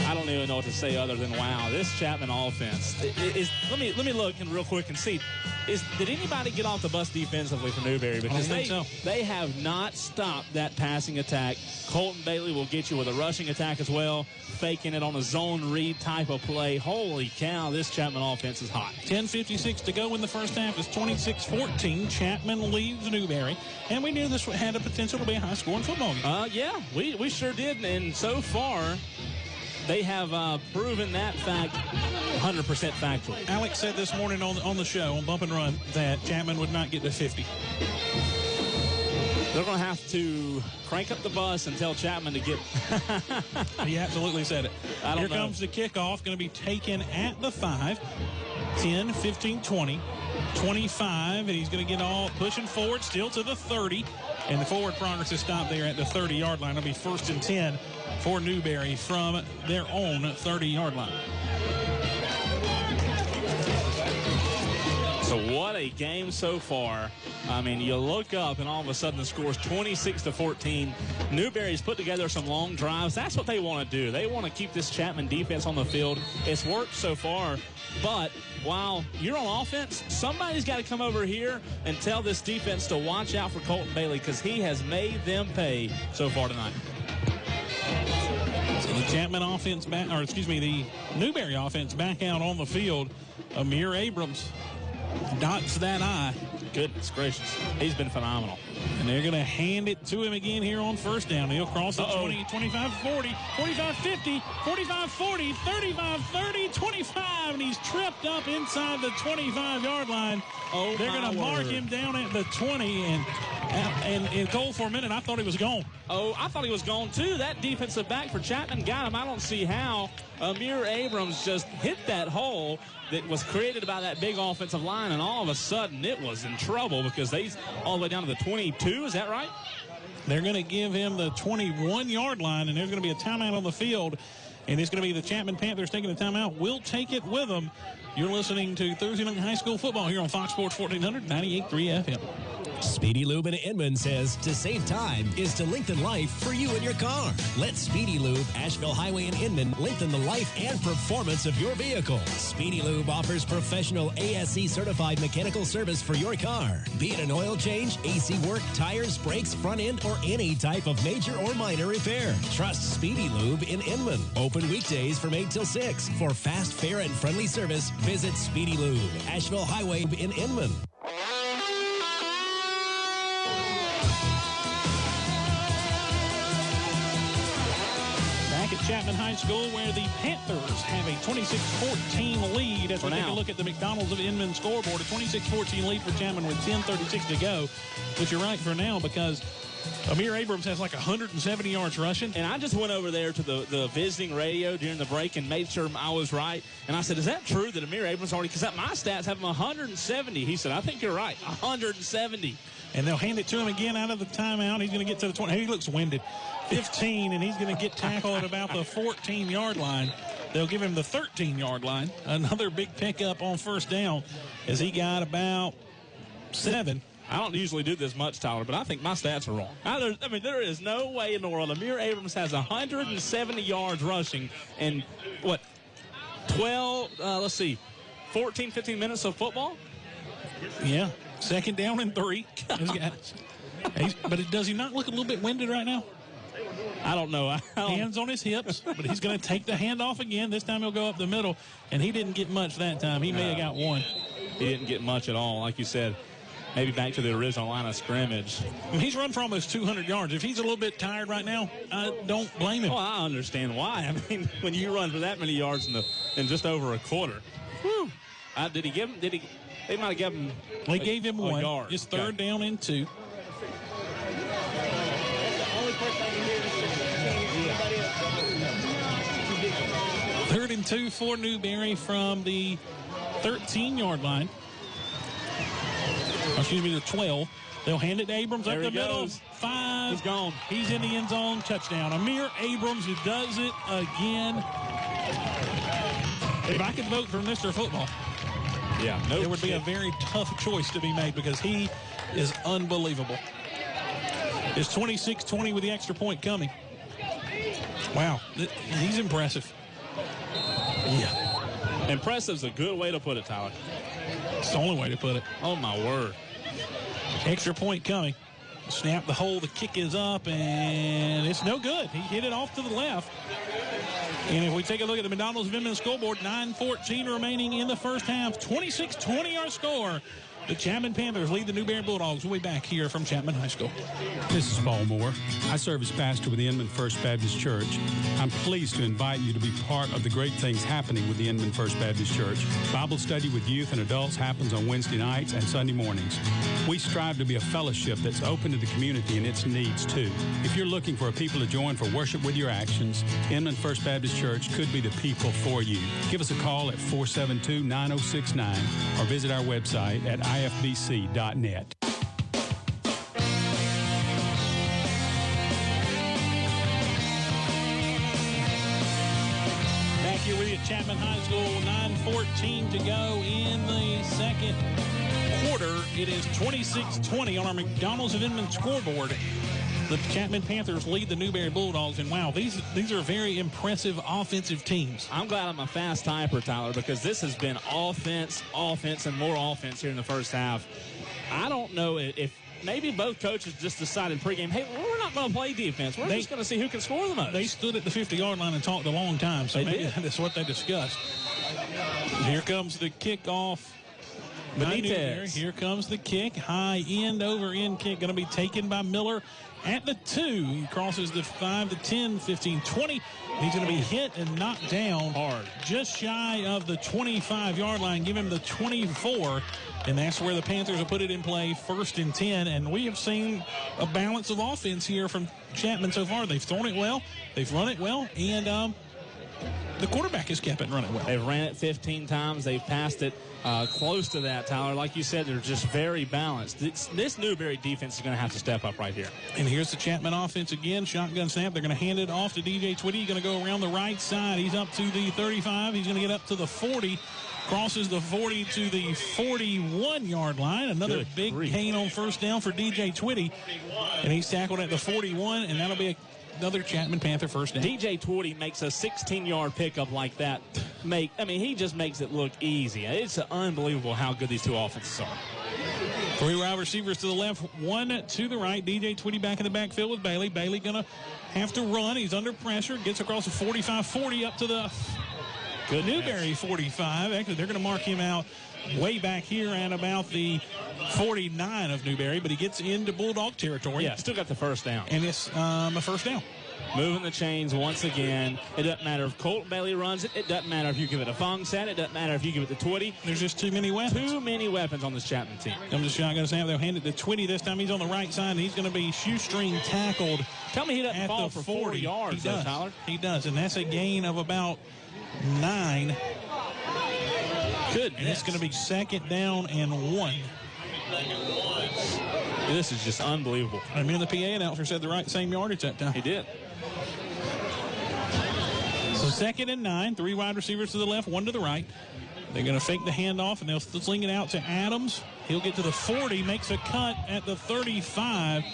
I don't even know what to say other than wow. This Chapman offense is. Let me look and real quick and see. Did anybody get off the bus defensively for Newberry? Because they have not stopped that passing attack. Colton Bailey will get you with a rushing attack as well, faking it on a zone read type of play. Holy cow, this Chapman offense is hot. 10:56 to go in the first half. It's 26-14. Chapman leads Newberry, and we knew this had a potential to be a high-scoring football game. Yeah, we sure did, and so far they have proven that fact 100% factual. Alex said this morning on the show, on Bump and Run, that Chapman would not get to 50. They're going to have to crank up the bus and tell Chapman to get... He absolutely said it. Here comes the kickoff, going to be taken at the 5. 10, 15, 20, 25, and he's going to get all pushing forward still to the 30. And the forward progress is stopped there at the 30-yard line. It'll be 1st and 10 for Newberry from their own 30-yard line. So what a game so far. I mean, you look up and all of a sudden the score's 26-14. Newberry's put together some long drives. That's what they want to do. They want to keep this Chapman defense on the field. It's worked so far, but while you're on offense, somebody's got to come over here and tell this defense to watch out for Colton Bailey because he has made them pay so far tonight. So the Chapman offense the Newberry offense back out on the field. Amir Abrams dots that I. Goodness gracious. He's been phenomenal. And they're going to hand it to him again here on first down. He'll cross the 20, 25-40, 45-50, 45-40, 35-30, 25, and he's tripped up inside the 25-yard line. Oh, they're going to mark him down at the 20, and Cole, for a minute, I thought he was gone. Oh, I thought he was gone, too. That defensive back for Chapman got him. I don't see how Amir Abrams just hit that hole that was created by that big offensive line, and all of a sudden it was in trouble because he's all the way down to the 22. Is that right? They're going to give him the 21-yard line, and there's going to be a timeout on the field, and it's going to be the Chapman Panthers taking the timeout. We'll take it with them. You're listening to Thursday Night High School Football here on Fox Sports 1400, 98.3 FM. Speedy Lube in Inman says to save time is to lengthen life for you and your car. Let Speedy Lube, Asheville Highway in Inman, lengthen the life and performance of your vehicle. Speedy Lube offers professional ASC certified mechanical service for your car. Be it an oil change, AC work, tires, brakes, front end, or any type of major or minor repair. Trust Speedy Lube in Inman. Open weekdays from 8 till 6. For fast, fair, and friendly service, visit Speedy Lube, Asheville Highway in Inman. At Chapman High School, where the Panthers have a 26-14 lead as we take a look at the McDonald's of Inman scoreboard. A 26-14 lead for Chapman with 10:36 to go. But you're right for now because Amir Abrams has like 170 yards rushing. And I just went over there to the visiting radio during the break and made sure I was right. And I said, is that true that Amir Abrams already, because my stats have him 170. He said, I think you're right, 170. And they'll hand it to him again out of the timeout. He's going to get to the 20. He looks winded. 15, and he's going to get tackled at about the 14-yard line. They'll give him the 13-yard line. Another big pickup on first down as he got about 7. I don't usually do this much, Tyler, but I think my stats are wrong. There is no way in the world Amir Abrams has 170 yards rushing and, 14, 15 minutes of football? Yeah. Second down and 3. But does he not look a little bit winded right now? I don't know. Hands on his hips, but he's going to take the handoff again. This time he'll go up the middle, and he didn't get much that time. He may have got one. He didn't get much at all. Like you said, maybe back to the original line of scrimmage. He's run for almost 200 yards. If he's a little bit tired right now, I don't blame him. Well, I understand why. I mean, when you run for that many yards in just over a quarter. Whew. Did he give him? They might have given him. They gave him one. Yard. It's third down and 2. Third and 2 for Newberry from the 13-yard line. Excuse me, the 12. They'll hand it to Abrams up the middle. 5. He's gone. He's in the end zone. Touchdown. Amir Abrams, who does it again. If I could vote for Mr. Football, there would be a very tough choice to be made because he is unbelievable. It's 26-20 with the extra point coming. Wow, he's impressive. Yeah. Impressive's a good way to put it, Tyler. It's the only way to put it. Oh, my word. Extra point coming. Snap the hole. The kick is up, and it's no good. He hit it off to the left. And if we take a look at the McDonald's Women's scoreboard, 9:14 remaining in the first half. 26-20 our score. The Chapman Panthers lead the Newberry Bulldogs. We'll be back here from Chapman High School. This is Paul Moore. I serve as pastor with the Inman First Baptist Church. I'm pleased to invite you to be part of the great things happening with the Inman First Baptist Church. Bible study with youth and adults happens on Wednesday nights and Sunday mornings. We strive to be a fellowship that's open to the community and its needs, too. If you're looking for a people to join for worship with your actions, Inman First Baptist Church could be the people for you. Give us a call at 472-9069 or visit our website at ifbc.net. Back here with you at Chapman High School, 9:14 to go in the second quarter. It is 26-20 on our McDonald's of Inman scoreboard. The Chapman Panthers lead the Newberry Bulldogs, and wow, these are very impressive offensive teams. I'm glad I'm a fast typer, Tyler, because this has been offense, and more offense here in the first half. I don't know if maybe both coaches just decided pregame, hey, we're not going to play defense. We're just going to see who can score the most. They stood at the 50-yard line and talked a long time, so maybe that's what they discussed. Here comes the kickoff. Benitez. Here comes the kick. High end over end kick going to be taken by Miller at the 2. He crosses the 5, the 10, 15, 20. He's going to be hit and knocked down hard, just shy of the 25-yard line. Give him the 24, and that's where the Panthers will put it in play, 1st and 10. And we have seen a balance of offense here from Chapman so far. They've thrown it well, they've run it well, and the quarterback has kept it running well. They've ran it 15 times. They've passed it close to that, Tyler. Like you said, they're just very balanced. This Newberry defense is going to have to step up right here. And here's the Chapman offense again. Shotgun snap. They're going to hand it off to DJ Twitty. He's going to go around the right side. He's up to the 35. He's going to get up to the 40. Crosses the 40 to the 41-yard line. Another big gain on first down for DJ Twitty. And he's tackled at the 41, and that'll be another Chapman Panther first down. DJ Twitty makes a 16-yard pickup like that. He just makes it look easy. It's unbelievable how good these two offenses are. 3 wide receivers to the left, 1 to the right. DJ Twitty back in the backfield with Bailey. Bailey going to have to run. He's under pressure. Gets across the 45-40 up to the Newberry 45. Actually, they're going to mark him out way back here at about the 49 of Newberry, but he gets into Bulldog territory. Yeah, still got the first down. And it's a first down. Moving the chains once again. It doesn't matter if Colton Bailey runs it. It doesn't matter if you give it to Fongset. It doesn't matter if you give it to Twitty. There's just too many weapons. Too many weapons on this Chapman team. Comes the shotgun snap. They'll hand it to Twitty. This time he's on the right side, and he's going to be shoestring tackled. Tell me he doesn't fall for 40 yards, though, Tyler. He does, and that's a gain of about 9. Good. And it's going to be 2nd down and 1. This is just unbelievable. I mean, the PA announcer said the same yardage that time. He did. So 2nd and 9, 3 wide receivers to the left, 1 to the right. They're going to fake the handoff, and they'll sling it out to Adams. He'll get to the 40, makes a cut at the 35.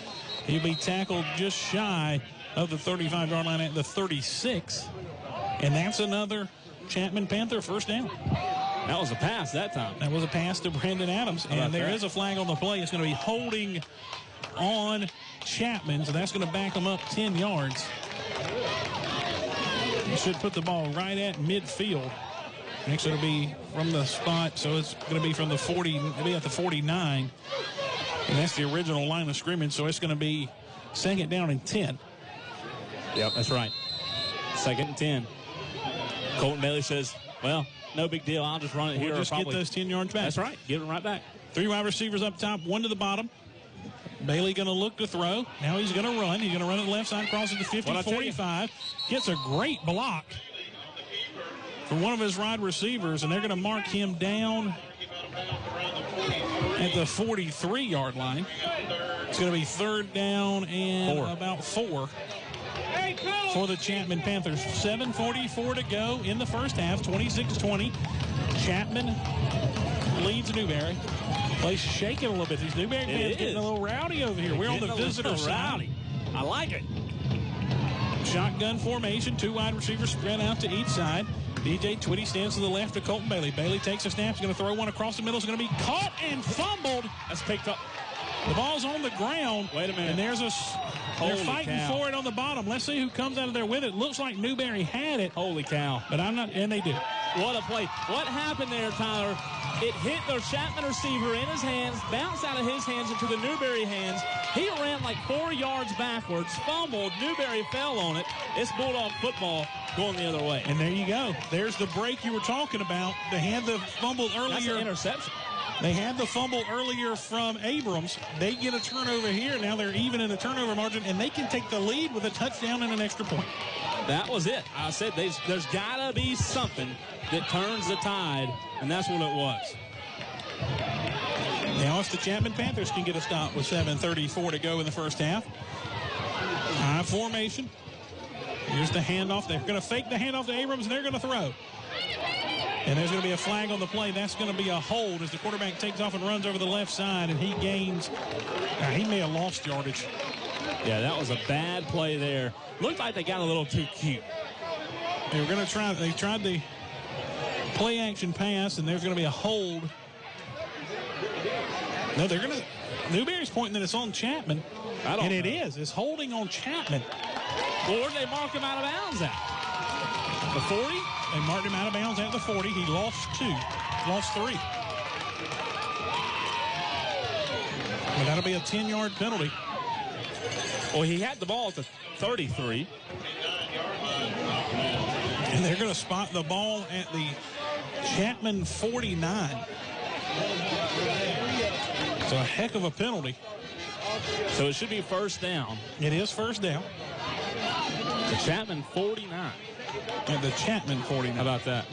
He'll be tackled just shy of the 35-yard line at the 36. And that's another Chapman Panther first down. That was a pass that time. That was a pass to Brandon Adams. And there is a flag on the play. It's going to be holding on Chapman, so that's going to back him up 10 yards. He should put the ball right at midfield. Next it'll be from the spot, so it's going to be from the 40, it'll be at the 49. And that's the original line of scrimmage, so it's going to be 2nd down and 10. Yep, that's right. 2nd and 10. Colton Bailey says, well, no big deal. I'll just run it here. Just get those 10 yards back. That's right. Give it right back. 3 wide receivers up top, 1 to the bottom. Bailey going to look to throw. Now he's going to run. He's going to run to the left side, crosses the 50, 45. Gets a great block from one of his wide receivers, and they're going to mark him down at the 43-yard line. It's going to be 3rd down and about 4 for the Chapman Panthers. 7:44 to go in the first half, 26-20. Chapman leads Newberry. Place shaking a little bit. These Newberry fans getting a little rowdy over here. We're on the visitor side. I like it. Shotgun formation, 2 wide receivers spread out to each side. DJ Twitty stands to the left of Colton Bailey. Bailey takes a snap. He's going to throw one across the middle. It's going to be caught and fumbled. That's picked up. The ball's on the ground. Wait a minute. And there's they're fighting for it on the bottom. Let's see who comes out of there with it. Looks like Newberry had it. Holy cow. But I'm not, and they did. What a play. What happened there, Tyler? It hit the Chapman receiver in his hands, bounced out of his hands into the Newberry hands. He ran like 4 yards backwards, fumbled. Newberry fell on it. It's Bulldog football going the other way. And there you go. There's the break you were talking about. They had the fumble earlier. That's an interception. They had the fumble earlier from Abrams. They get a turnover here. Now they're even in the turnover margin, and they can take the lead with a touchdown and an extra point. That was it. I said there's got to be something that turns the tide, and that's what it was. Now if the Chapman Panthers can get a stop with 7:34 to go in the first half. High formation. Here's the handoff. They're going to fake the handoff to Abrams, and they're going to throw. And there's going to be a flag on the play. That's going to be a hold as the quarterback takes off and runs over the left side, and he gains. He may have lost yardage. Yeah, that was a bad play there. Looked like they got a little too cute. They were going to try. They tried the play action pass, and there's going to be a hold. No, they're going to. Newberry's pointing that it's on Chapman, and it is. It's holding on Chapman. Or did they mark him out of bounds at? The 40? They marked him out of bounds at the 40. He lost 2. Lost 3. But that'll be a 10-yard penalty. Well, he had the ball at the 33. And they're going to spot the ball at the Chapman 49. It's a heck of a penalty. So it should be first down. It is first down. The Chapman 49. And the Chapman 49. How about that?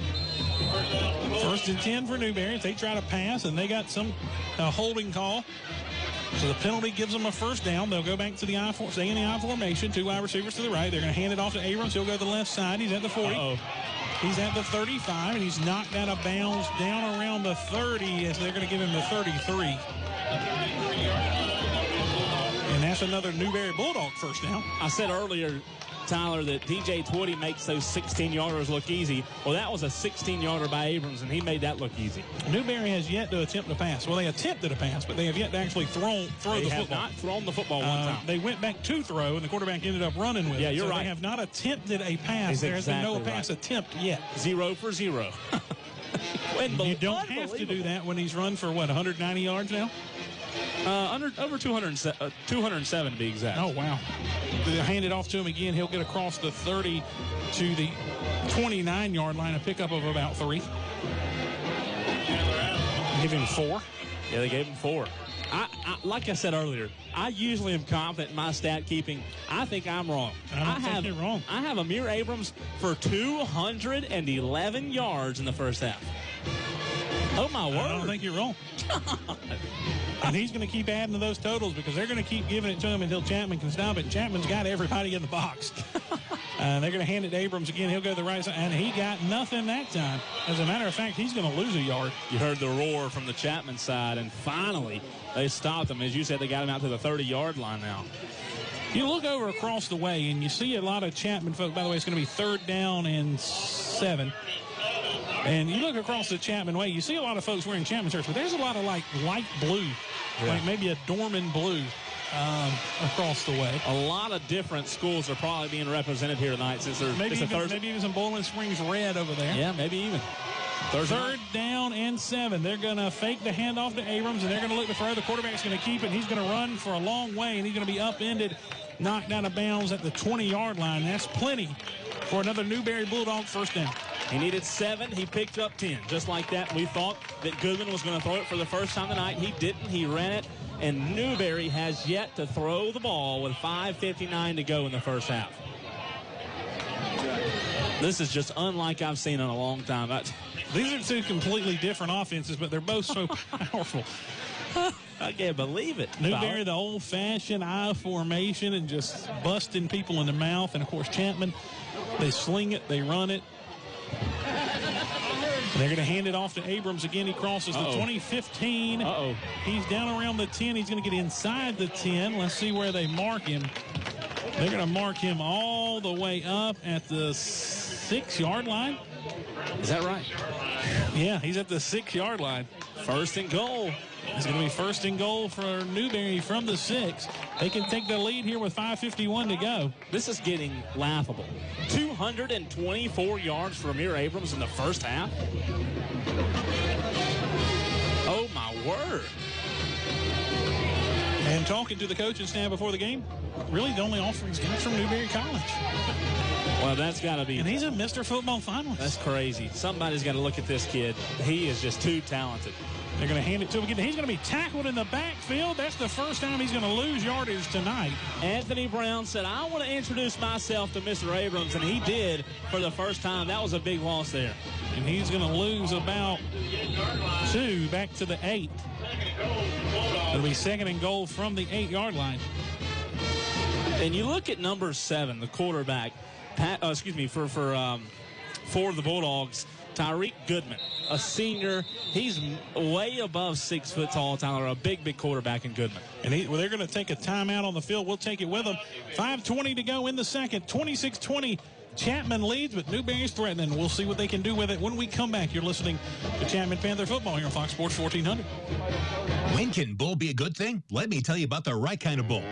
First and 10 for Newberry. If they try to pass, and they got a holding call. So the penalty gives them a first down. They'll go back to the stay in the I formation. 2 wide receivers to the right. They're going to hand it off to Abrams. He'll go to the left side. He's at the 40. Uh-oh. He's at the 35, and he's knocked out of bounds down around the 30 as they're going to give him the 33. And that's another Newberry Bulldog first down. I said earlier, Tyler, that DJ Twitty makes those 16-yarders look easy. Well, that was a 16-yarder by Abrams, and he made that look easy. Newberry has yet to attempt a pass. Well, they attempted a pass, but they have yet to actually throw the football. They have not thrown the football one time. They went back to throw, and the quarterback ended up running with it. Yeah, you're right. They have not attempted a pass. There has been no pass attempt yet. 0 for 0. You don't have to do that when he's run for, 190 yards now? Over 207 to be exact. Oh, wow. They'll hand it off to him again. He'll get across the 30 to the 29-yard line, a pickup of about 3. Give him 4. Yeah, they gave him 4. Like I said earlier, I usually am confident in my stat keeping. I think I'm wrong. I think you're wrong. I have Amir Abrams for 211 yards in the first half. Oh, my word. I don't think you're wrong. And he's going to keep adding to those totals because they're going to keep giving it to him until Chapman can stop it. Chapman's got everybody in the box. They're going to hand it to Abrams again. He'll go to the right side, and he got nothing that time. As a matter of fact, he's going to lose a yard. You heard the roar from the Chapman side, and finally they stopped him. As you said, they got him out to the 30-yard line now. You look over across the way, and you see a lot of Chapman folks. By the way, it's going to be 3rd down and 7. And you look across the Chapman way, you see a lot of folks wearing Chapman shirts, but there's a lot of like light blue, like maybe a Dorman blue across the way. A lot of different schools are probably being represented here tonight since there's maybe even some Bowling Springs red over there. Yeah, maybe even. 3rd down and 7. They're going to fake the handoff to Abrams, and they're going to look to throw. The quarterback's going to keep it. He's going to run for a long way, and he's going to be upended, knocked out of bounds at the 20-yard line. That's plenty for another Newberry Bulldog first down. He needed 7. He picked up 10. Just like that, we thought that Goodman was going to throw it for the first time tonight. He didn't. He ran it. And Newberry has yet to throw the ball with 5:59 to go in the first half. This is just unlike I've seen in a long time. These are 2 completely different offenses, but they're both so powerful. I can't believe it. Newberry, the old-fashioned I formation and just busting people in the mouth. And, of course, Chapman, they sling it, they run it. They're going to hand it off to Abrams again. He crosses the 20-15. He's down around the 10. He's going to get inside the 10. Let's see where they mark him. They're going to mark him all the way up at the 6-yard line. Is that right? Yeah, he's at the 6-yard line. First and goal. It's going to be first and goal for Newberry from the 6. They can take the lead here with 5:51 to go. This is getting laughable. 224 yards for Amir Abrams in the first half. Oh, my word. And talking to the coaching staff before the game, really the only offerings comes from Newberry College. Well, that's got to be. And he's a Mr. Football finalist. That's crazy. Somebody's got to look at this kid. He is just too talented. They're going to hand it to him again. He's going to be tackled in the backfield. That's the first time he's going to lose yardage tonight. Anthony Brown said, I want to introduce myself to Mr. Abrams, and he did for the first time. That was a big loss there. And he's going to lose about 2 back to the 8. It'll be second and goal from the 8-yard line. And you look at number 7, the quarterback, for the Bulldogs, Tyreek Goodman, a senior. He's way above 6 foot tall, Tyler, a big quarterback in Goodman. And they're going to take a timeout on the field. We'll take it with them. 5:20 to go in the second. 26-20. Chapman leads, but Newberry's threatening. We'll see what they can do with it when we come back. You're listening to Chapman Panther Football here on Fox Sports 1400. When can bull be a good thing? Let me tell you about the right kind of bull.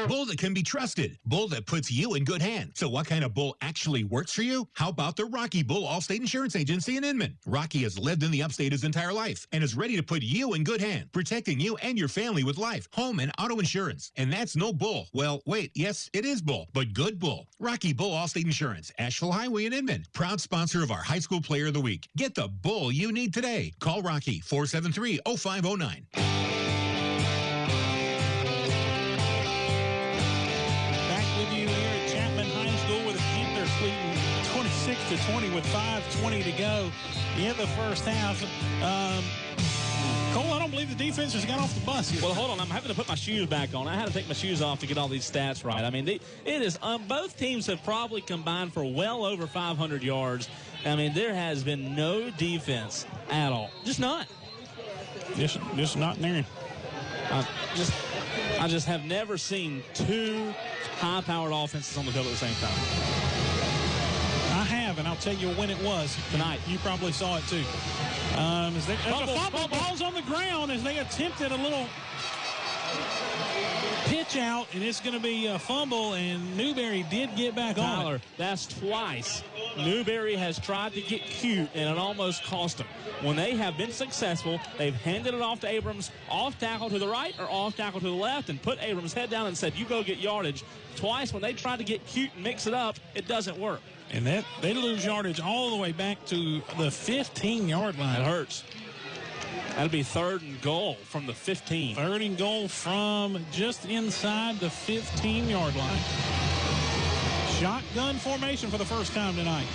Bull that can be trusted. Bull that puts you in good hands. So what kind of bull actually works for you? How about the Rocky Bull Allstate Insurance Agency in Inman? Rocky has lived in the upstate his entire life and is ready to put you in good hands, protecting you and your family with life, home, and auto insurance. And that's no bull. Well, wait, yes, it is bull, but good bull. Rocky Bull Allstate Insurance, Asheville Highway in Inman. Proud sponsor of our High School Player of the Week. Get the bull you need today. Call Rocky, 473-0509. Leading 26-20 with 5:20 to go in the first half. Cole, I don't believe the defense has got off the bus here. Well, hold on. I'm having to put my shoes back on. I had to take my shoes off to get all these stats right. I mean, it is both teams have probably combined for well over 500 yards. I mean, there has been no defense at all. Just none. Just not there. I just have never seen two high-powered offenses on the field at the same time. I have, and I'll tell you when it was tonight. You probably saw it too. Fumble balls on the ground as they attempted a little pitch out, and it's going to be a fumble, and Newberry did get back on. Tyler, that's twice. Newberry has tried to get cute, and it almost cost them. When they have been successful, they've handed it off to Abrams, off tackle to the right or off tackle to the left, and put Abrams' head down and said, you go get yardage. Twice, when they tried to get cute and mix it up, it doesn't work. And they lose yardage all the way back to the 15-yard line. It hurts. That'll be third and goal from the 15. Third and goal from just inside the 15-yard line. Shotgun formation for the first time tonight.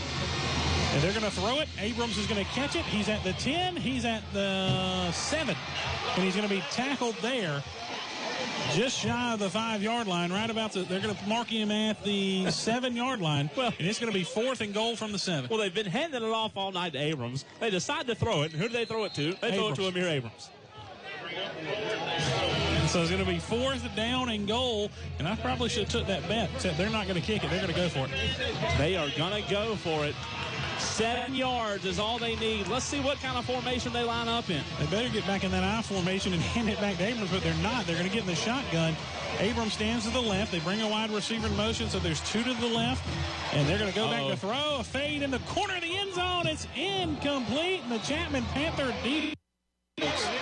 And they're going to throw it. Abrams is going to catch it. He's at the 10. He's at the 7. And he's going to be tackled there. Just shy of the 5-yard line, right about they're going to mark him at the 7-yard line. Well, and it's going to be fourth and goal from the 7. Well, they've been handing it off all night to Abrams. They decide to throw it. And who do they throw it to? They throw it to Amir Abrams. So it's going to be fourth down and goal. And I probably should have took that bet. Except they're not going to kick it. They're going to go for it. They are going to go for it. 7 yards is all they need. Let's see what kind of formation they line up in. They better get back in that I formation and hand it back to Abrams, but they're not. They're going to get in the shotgun. Abrams stands to the left. They bring a wide receiver in motion, so there's 2 to the left. And they're going to go back to throw. A fade in the corner of the end zone. It's incomplete. And the Chapman Panther defense.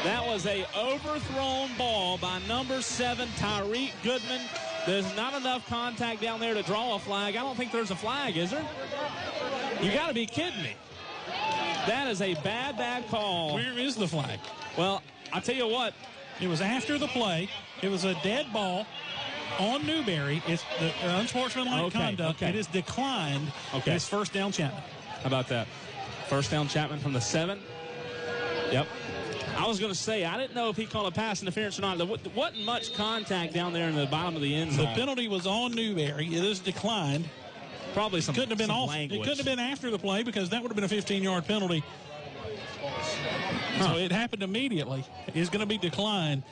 That was a overthrown ball by number 7, Tyreek Goodman. There's not enough contact down there to draw a flag. I don't think there's a flag, is there? You got to be kidding me. That is a bad call. Where is the flag? Well, I'll tell you what. It was after the play. It was a dead ball on Newberry. It's the unsportsmanlike conduct. It is declined. Okay. It's first down Chapman. How about that? First down Chapman from the 7. Yep. I was going to say, I didn't know if he called a pass interference or not. There wasn't much contact down there in the bottom of the end zone. The penalty was on Newberry. It is declined. Probably some language. It couldn't have been after the play because that would have been a 15-yard penalty. So it happened immediately. It's going to be declined.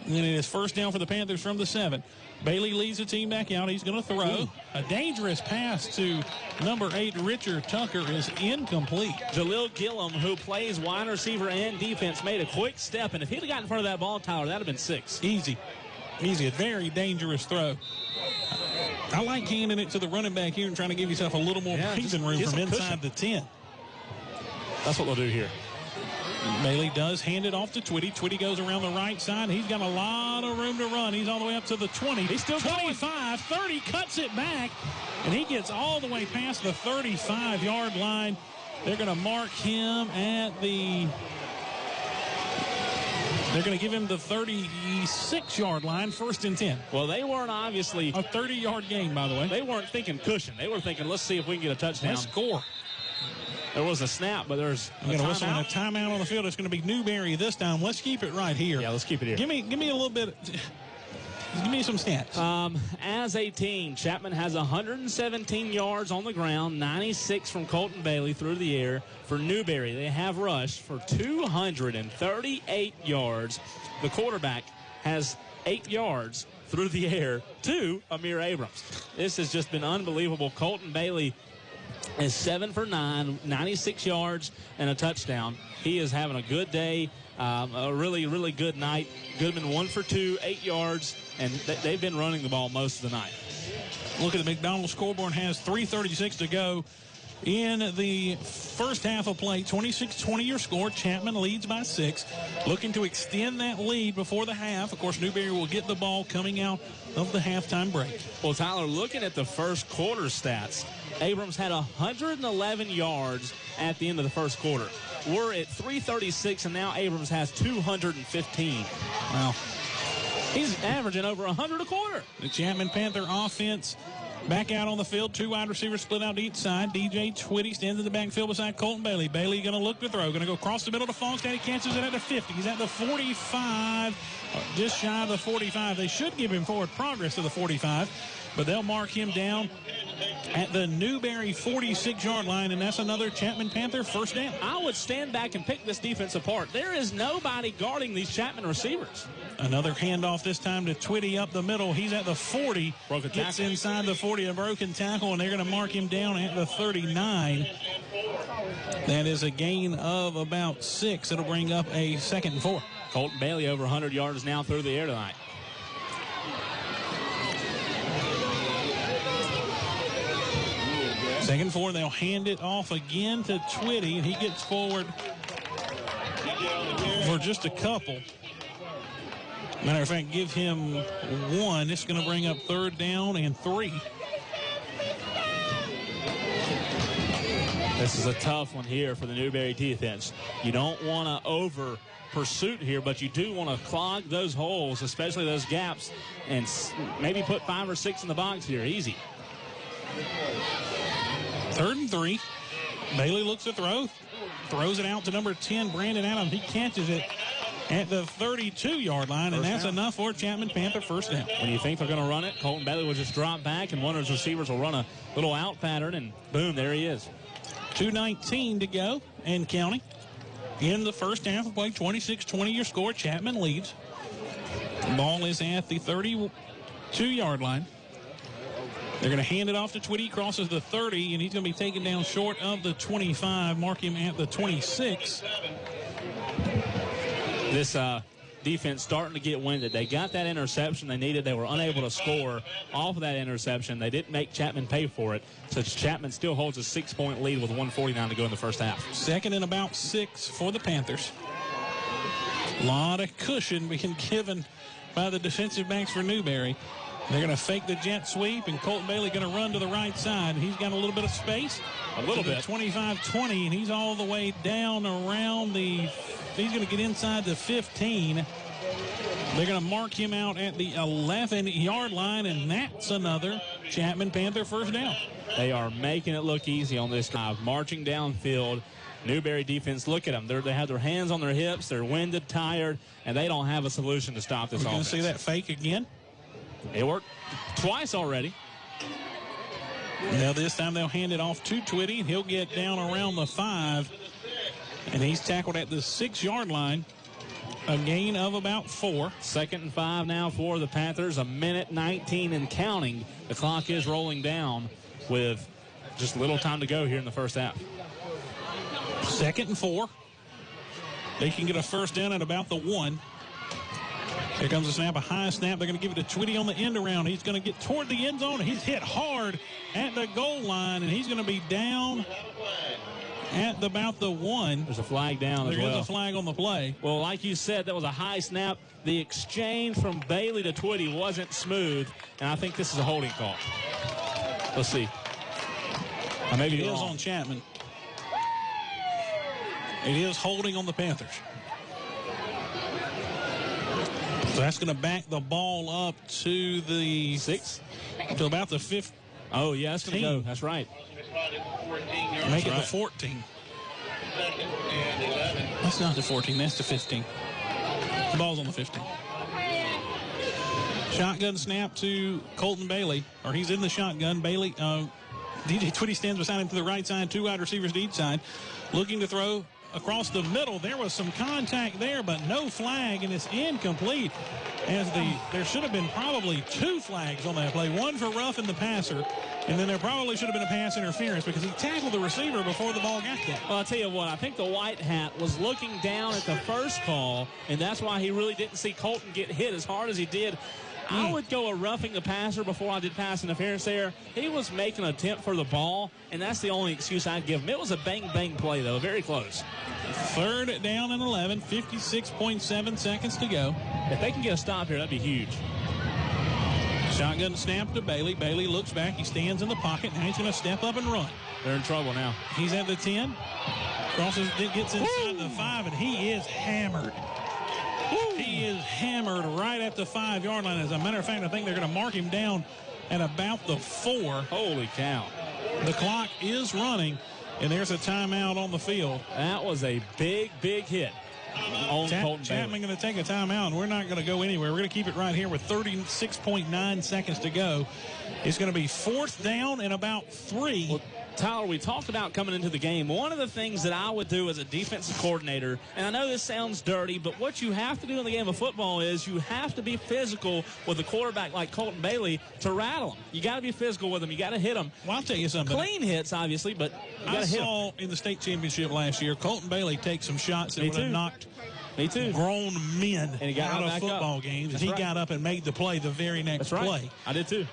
And it is first down for the Panthers from the 7. Bailey leads the team back out. He's going to throw. A dangerous pass to number 8, Richard Tucker, is incomplete. Jaleel Gillum, who plays wide receiver and defense, made a quick step, and if he'd have gotten in front of that ball, Tyler, that would have been 6. Easy. A very dangerous throw. I like handing it to the running back here and trying to give yourself a little more breathing room from inside the 10. That's what they'll do here. Bailey does hand it off to Twitty. Twitty goes around the right side. He's got a lot of room to run. He's all the way up to the 20. He's still 25, 30, cuts it back, and he gets all the way past the 35-yard line. They're going to mark him at the... They're going to give him the 36-yard line, 1st and 10. Well, they weren't obviously... A 30-yard gain, by the way. They weren't thinking cushion. They were thinking, let's see if we can get a touchdown. Let's score. There was a snap, but there's a whistle and a timeout on the field. It's going to be Newberry this time. Let's keep it right here. Yeah, let's keep it here. Give me a little bit. Give me some stats. As a team, Chapman has 117 yards on the ground, 96 from Colton Bailey through the air. For Newberry, they have rushed for 238 yards. The quarterback has 8 yards through the air to Amir Abrams. This has just been unbelievable. Colton Bailey is 7 for 9, 96 yards and a touchdown. He is having a good day, a really, really good night. Goodman 1 for 2, 8 yards, and they've been running the ball most of the night. Look at the McDonald's scoreboard. Has 3:36 to go in the first half of play. 26-20 your score. Chapman leads by 6. Looking to extend that lead before the half. Of course, Newberry will get the ball coming out of the halftime break. Well, Tyler, looking at the first quarter stats, Abrams had 111 yards at the end of the first quarter. We're at 3:36, and now Abrams has 215. Wow. He's averaging over 100 a quarter. The Chapman Panther offense back out on the field. 2 wide receivers split out to each side. DJ Twitty stands in the backfield beside Colton Bailey. Bailey going to look to throw. Going to go across the middle to Falstad. He catches it at the 50. He's at the 45, just shy of the 45. They should give him forward progress to the 45, but they'll mark him down at the Newberry 46-yard line, and that's another Chapman Panther first down. I would stand back and pick this defense apart. There is nobody guarding these Chapman receivers. Another handoff this time to Twitty up the middle. He's at the 40. Broken tackle. Gets inside the 40, a broken tackle, and they're going to mark him down at the 39. That is a gain of about 6. It'll bring up a 2nd and 4. Colton Bailey over 100 yards now through the air tonight. Second and 4, they'll hand it off again to Twitty, and he gets forward for just a couple. Matter of fact, give him 1. It's going to bring up 3rd down and 3. This is a tough one here for the Newberry defense. You don't want to over pursuit here, but you do want to clog those holes, especially those gaps, and maybe put 5 or 6 in the box here. Easy. 3rd and 3. Bailey looks to throw. Throws it out to number 10, Brandon Adams. He catches it at the 32-yard line, and that's enough for Chapman Panther first down. When you think they're going to run it, Colton Bailey will just drop back, and one of his receivers will run a little out pattern, and boom, there he is. 2:19 to go and counting. In the first half of play, 26-20 your score. Chapman leads. Ball is at the 32-yard line. They're going to hand it off to Twitty. Crosses the 30, and he's going to be taken down short of the 25. Mark him at the 26. This defense starting to get winded. They got that interception they needed. They were unable to score off of that interception. They didn't make Chapman pay for it. So Chapman still holds a 6-point lead with 1:49 to go in the first half. 2nd and about 6 for the Panthers. A lot of cushion being given by the defensive backs for Newberry. They're going to fake the jet sweep, and Colton Bailey going to run to the right side. He's got a little bit of space. A little bit. 25-20, and he's all the way down around the... He's going to get inside the 15. They're going to mark him out at the 11-yard line, and that's another Chapman Panther first down. They are making it look easy on this drive. Marching downfield. Newberry defense, look at them. They have their hands on their hips. They're winded, tired, and they don't have a solution to stop this offense. Going to see that fake again. It worked twice already. Now this time they'll hand it off to Twitty, and he'll get down around the 5. And he's tackled at the 6-yard line A gain of about 4. 2nd and 5 now for the Panthers. 1:19 and counting. The clock is rolling down with just little time to go here in the first half. 2nd and 4. They can get a first down at about the 1. Here comes a snap, a high snap. They're going to give it to Twitty on the end around. He's going to get toward the end zone. He's hit hard at the goal line, and he's going to be down at about the 1. There's a flag down as well. There's a flag on the play. Well, like you said, that was a high snap. The exchange from Bailey to Twitty wasn't smooth, and I think this is a holding call. Let's see. Maybe it is on Chapman. It is holding on the Panthers. So that's going to back the ball up to the 6, to about the 5th. Oh, yeah, that's going to go. That's right. Make it the 14. That's not the 14. That's the 15. The ball's on the 15. Shotgun snap to Colton Bailey, or he's in the shotgun. Bailey, DJ Twitty stands beside him to the right side, 2 wide receivers to each side, looking to throw across the middle. There was some contact there, but no flag, and it's incomplete. There should have been probably 2 flags on that play, one for roughing the passer, and then there probably should have been a pass interference because he tackled the receiver before the ball got there. Well, I'll tell you what, I think the white hat was looking down at the first call, and that's why he really didn't see Colton get hit as hard as he did. I would go a roughing the passer before I did pass interference there. He was making an attempt for the ball, and that's the only excuse I'd give him. It was a bang-bang play, though, very close. 3rd down and 11, 56.7 seconds to go. If they can get a stop here, that'd be huge. Shotgun snap to Bailey. Bailey looks back. He stands in the pocket. Now he's going to step up and run. They're in trouble now. He's at the 10. Crosses, gets inside the 5, and he is hammered. He is hammered right at the 5-yard line. As a matter of fact, I think they're going to mark him down at about the 4. Holy cow. The clock is running, and there's a timeout on the field. That was a big, big hit on Colton Chapman going to take a timeout, and we're not going to go anywhere. We're going to keep it right here with 36.9 seconds to go. It's going to be 4th down and about 3. Well, Tyler, we talked about coming into the game. One of the things that I would do as a defensive coordinator, and I know this sounds dirty, but what you have to do in the game of football is you have to be physical with a quarterback like Colton Bailey to rattle him. You got to be physical with him. You got to hit him. Well, I'll tell you something. Clean hits, obviously, but you got to hit him. I saw in the state championship last year, Colton Bailey take some shots that would have knocked grown men and he got out of football games. And he got up and made the play the very next play. I did too.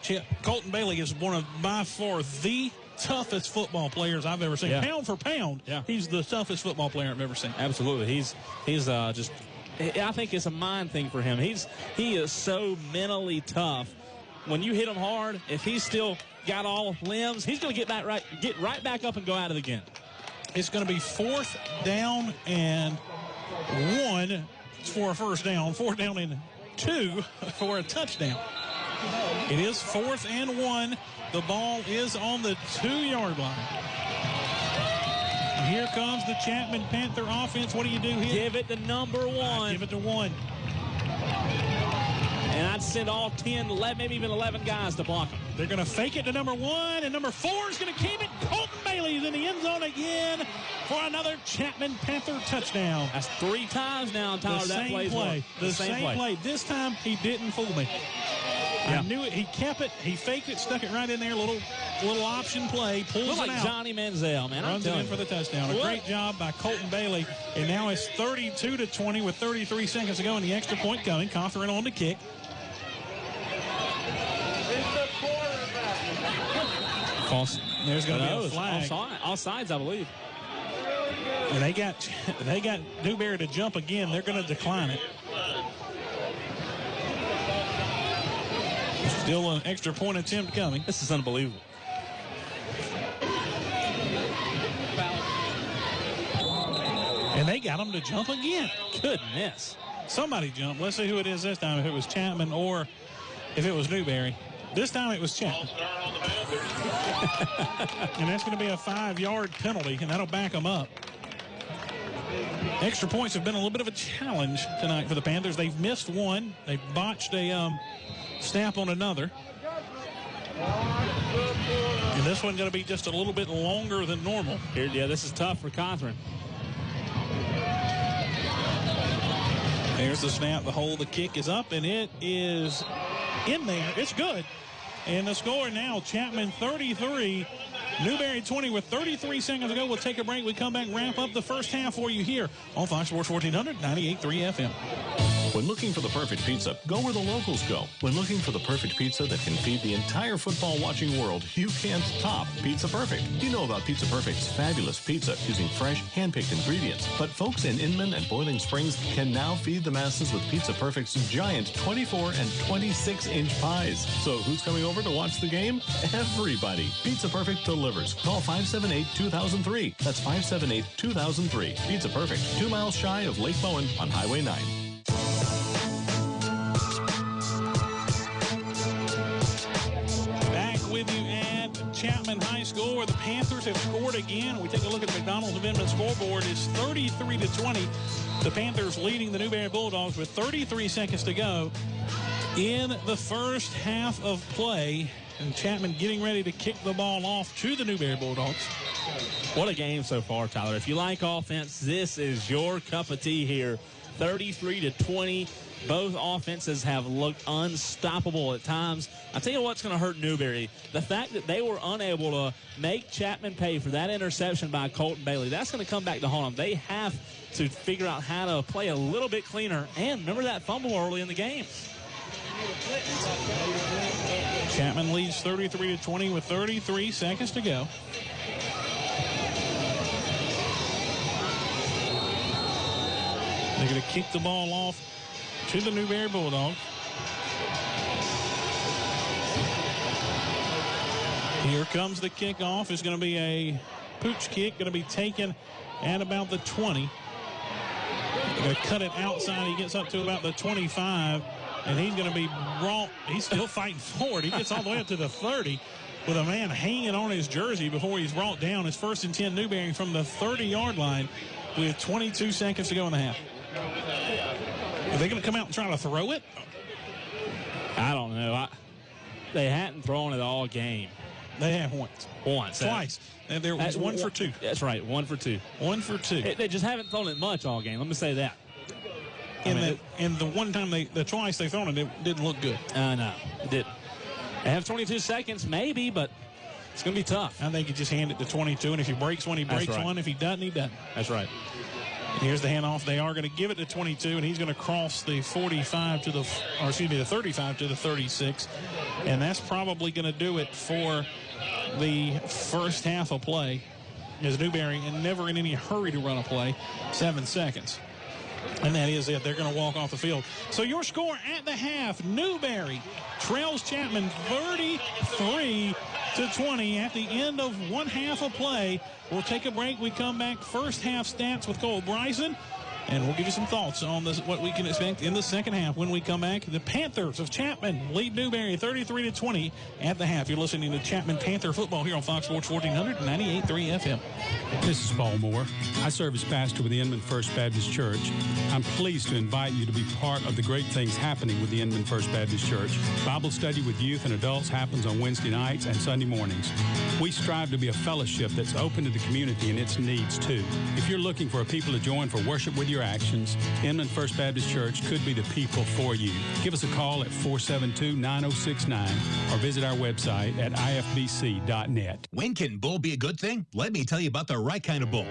Colton Bailey is one of, by far, the toughest football players I've ever seen. Pound for pound, he's the toughest football player I've ever seen. Absolutely. He's just, I think it's a mind thing for him. He is so mentally tough. When you hit him hard, if he's still got all limbs, he's going to get right back up and go at it again. It's going to be 4th down and 1 for a first down, 4th down and 2 for a touchdown. It is 4th and 1. The ball is on the 2-yard line. And here comes the Chapman Panther offense. What do you do here? Give it to number 1. Give it to 1. And I'd send all 10, 11, maybe even 11 guys to block him. They're going to fake it to number 1, and number 4 is going to keep it. Colton Bailey is in the end zone again for another Chapman Panther touchdown. That's 3 times now, Tyler. That plays play. The same play. This time, he didn't fool me. I knew it. He kept it. He faked it, stuck it right in there. Little option play. Pulls it like out. Johnny Manziel, man. Runs it in for the touchdown. A great job by Colton Bailey. And now it's 32-20 with 33 seconds to go, and the extra point coming. Cawthorn on the kick. There's going to be a flag. Offsides, I believe. And they got Newberry to jump again. They're going to decline it. Still an extra point attempt coming. This is unbelievable. And they got him to jump again. Goodness. Somebody jumped. Let's see who it is this time, if it was Chapman or if it was Newberry. This time it was Chapman. And that's going to be a 5-yard penalty, and that'll back them up. Extra points have been a little bit of a challenge tonight for the Panthers. They've missed one. They've botched a snap on another. And this one's going to be just a little bit longer than normal. Yeah, this is tough for Cawthorn. There's the snap, the hold, the kick is up, and it is in there. It's good. And the score now, Chapman 33, Newberry 20 with 33 seconds to go. We'll take a break. We come back, wrap up the first half for you here on Fox Sports 1400, 98.3 FM. When looking for the perfect pizza, go where the locals go. When looking for the perfect pizza that can feed the entire football-watching world, you can't top Pizza Perfect. You know about Pizza Perfect's fabulous pizza using fresh, hand-picked ingredients. But folks in Inman and Boiling Springs can now feed the masses with Pizza Perfect's giant 24 and 26-inch pies. So who's coming over to watch the game? Everybody. Pizza Perfect delivers. Call 578-2003. That's 578-2003. Pizza Perfect, 2 miles shy of Lake Bowen on Highway 9. With you at Chapman High School, where the Panthers have scored again. We take a look at the McDonald's of Inman scoreboard. It's 33-20. The Panthers leading the Newberry Bulldogs with 33 seconds to go in the first half of play. And Chapman getting ready to kick the ball off to the Newberry Bulldogs. What a game so far, Tyler. If you like offense, this is your cup of tea here. 33-20. Both offenses have looked unstoppable at times. I'll tell you what's going to hurt Newberry. The fact that they were unable to make Chapman pay for that interception by Colton Bailey. That's going to come back to haunt them. They have to figure out how to play a little bit cleaner. And remember that fumble early in the game. Chapman leads 33-20 with 33 seconds to go. They're going to kick the ball off to the Newberry Bulldogs. Here comes the kickoff. It's going to be a pooch kick, going to be taken at about the 20. They're going to cut it outside. He gets up to about the 25, and he's going to be brought. He's still fighting forward. He gets all the way up to the 30 with a man hanging on his jersey before he's brought down. It's 1st and 10 Newberry from the 30-yard line with 22 seconds to go in the half. Are they going to come out and try to throw it? I don't know. They hadn't thrown it all game. They have once. Twice. And there was 1 for 2. That's right, 1 for 2. 1 for 2. They just haven't thrown it much all game. Let me say that. And the one time the twice they thrown it didn't look good. No, it didn't. They have 22 seconds, maybe, but it's going to be tough. I think you just hand it to 22, and if he breaks one, he breaks one. If he doesn't, he doesn't. That's right. And here's the handoff. They are going to give it to 22, and he's going to cross the 45 to the 35 to the 36. And that's probably going to do it for the first half of play. As Newberry, and never in any hurry to run a play, 7 seconds. And that is it. They're going to walk off the field. So your score at the half, Newberry trails Chapman 33-20 at the end of one half of play. We'll take a break. We come back. First half stats with Cole Bryson. And we'll give you some thoughts on this, what we can expect in the second half. When we come back, the Panthers of Chapman lead Newberry 33-20 at the half. You're listening to Chapman Panther football here on Fox Sports 1400, 98.3 FM. This is Paul Moore. I serve as pastor with the Inman First Baptist Church. I'm pleased to invite you to be part of the great things happening with the Inman First Baptist Church. Bible study with youth and adults happens on Wednesday nights and Sunday mornings. We strive to be a fellowship that's open to the community and its needs too. If you're looking for a people to join for worship with your actions, Inman First Baptist Church could be the people for you. Give us a call at 472-9069 or visit our website at ifbc.net. When can bull be a good thing? Let me tell you about the right kind of bull.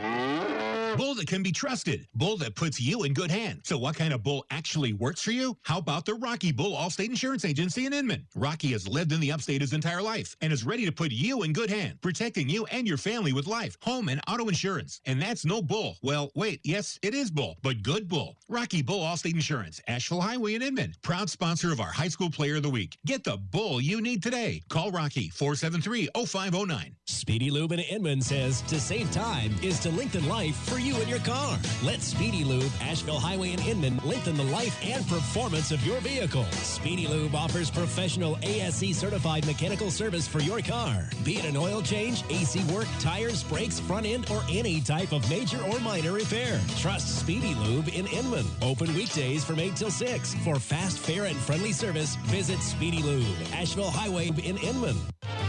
Bull that can be trusted. Bull that puts you in good hands. So what kind of bull actually works for you? How about the Rocky Bull Allstate Insurance Agency in Inman? Rocky has lived in the upstate his entire life and is ready to put you in good hands, protecting you and your family with life, home, and auto insurance. And that's no bull. Well, wait, yes, it is bull, but good bull. Rocky Bull Allstate Insurance, Asheville Highway in Inman. Proud sponsor of our High School Player of the Week. Get the bull you need today. Call Rocky, 473-0509. Speedy Lube in Inman says to save time is to lengthen life for you and your car. Let Speedy Lube, Asheville Highway in Inman, lengthen the life and performance of your vehicle. Speedy Lube offers professional ASE certified mechanical service for your car. Be it an oil change, AC work, tires, brakes, front end, or any type of major or minor repair. Trust Speedy Lube in Inman. Open weekdays from 8 till 6. For fast, fair, and friendly service, visit Speedy Lube, Asheville Highway in Inman.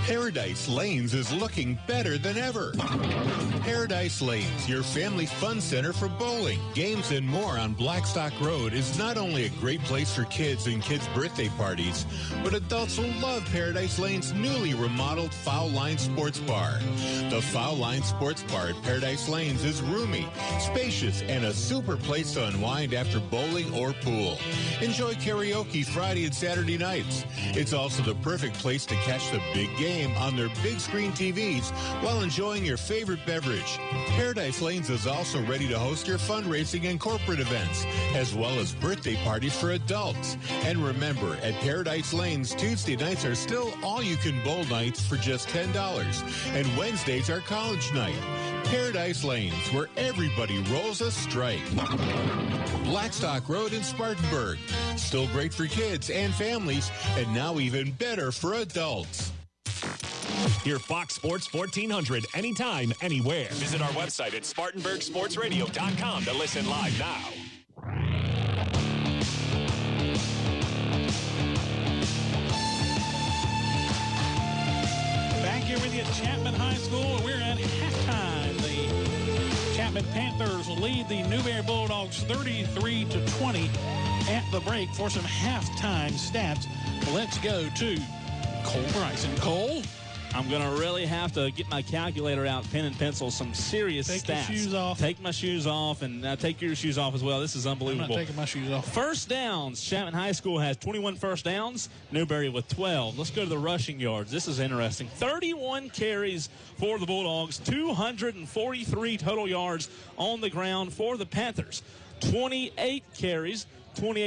Paradise Lanes is looking better than ever. Paradise Lanes, your family fun center for bowling, games, and more on Blackstock Road is not only a great place for kids and kids' birthday parties, but adults will love Paradise Lane's newly remodeled Foul Line Sports Bar. The Foul Line Sports Bar at Paradise Lanes is roomy, spacious, and a super place to unwind after bowling or pool. Enjoy karaoke Friday and Saturday nights. It's also the perfect place to catch the big game on their big screen TVs while enjoying your favorite beverage. Paradise Lanes is also ready to host your fundraising and corporate events, as well as birthday parties for adults. And remember, at Paradise Lanes, Tuesday nights are still all-you-can bowl nights for just $10, and Wednesdays are college night. Paradise Lanes, where everybody rolls a strike. Blackstock Road in Spartanburg. Still great for kids and families, and now even better for adults. Hear Fox Sports 1400 anytime, anywhere. Visit our website at SpartanburgSportsRadio.com to listen live now. Back here with you at Chapman High School. We're at halftime. The Chapman Panthers lead the Newberry Bulldogs 33-20 at the break. For some halftime stats, let's go to Cole Bryson. Cole? I'm going to really have to get my calculator out, pen and pencil, some serious stats. Take your shoes off. Take my shoes off, and take your shoes off as well. This is unbelievable. I'm not taking my shoes off. First downs. Chapman High School has 21 first downs. Newberry with 12. Let's go to the rushing yards. This is interesting. 31 carries for the Bulldogs. 243 total yards on the ground for the Panthers. 28 carries. 28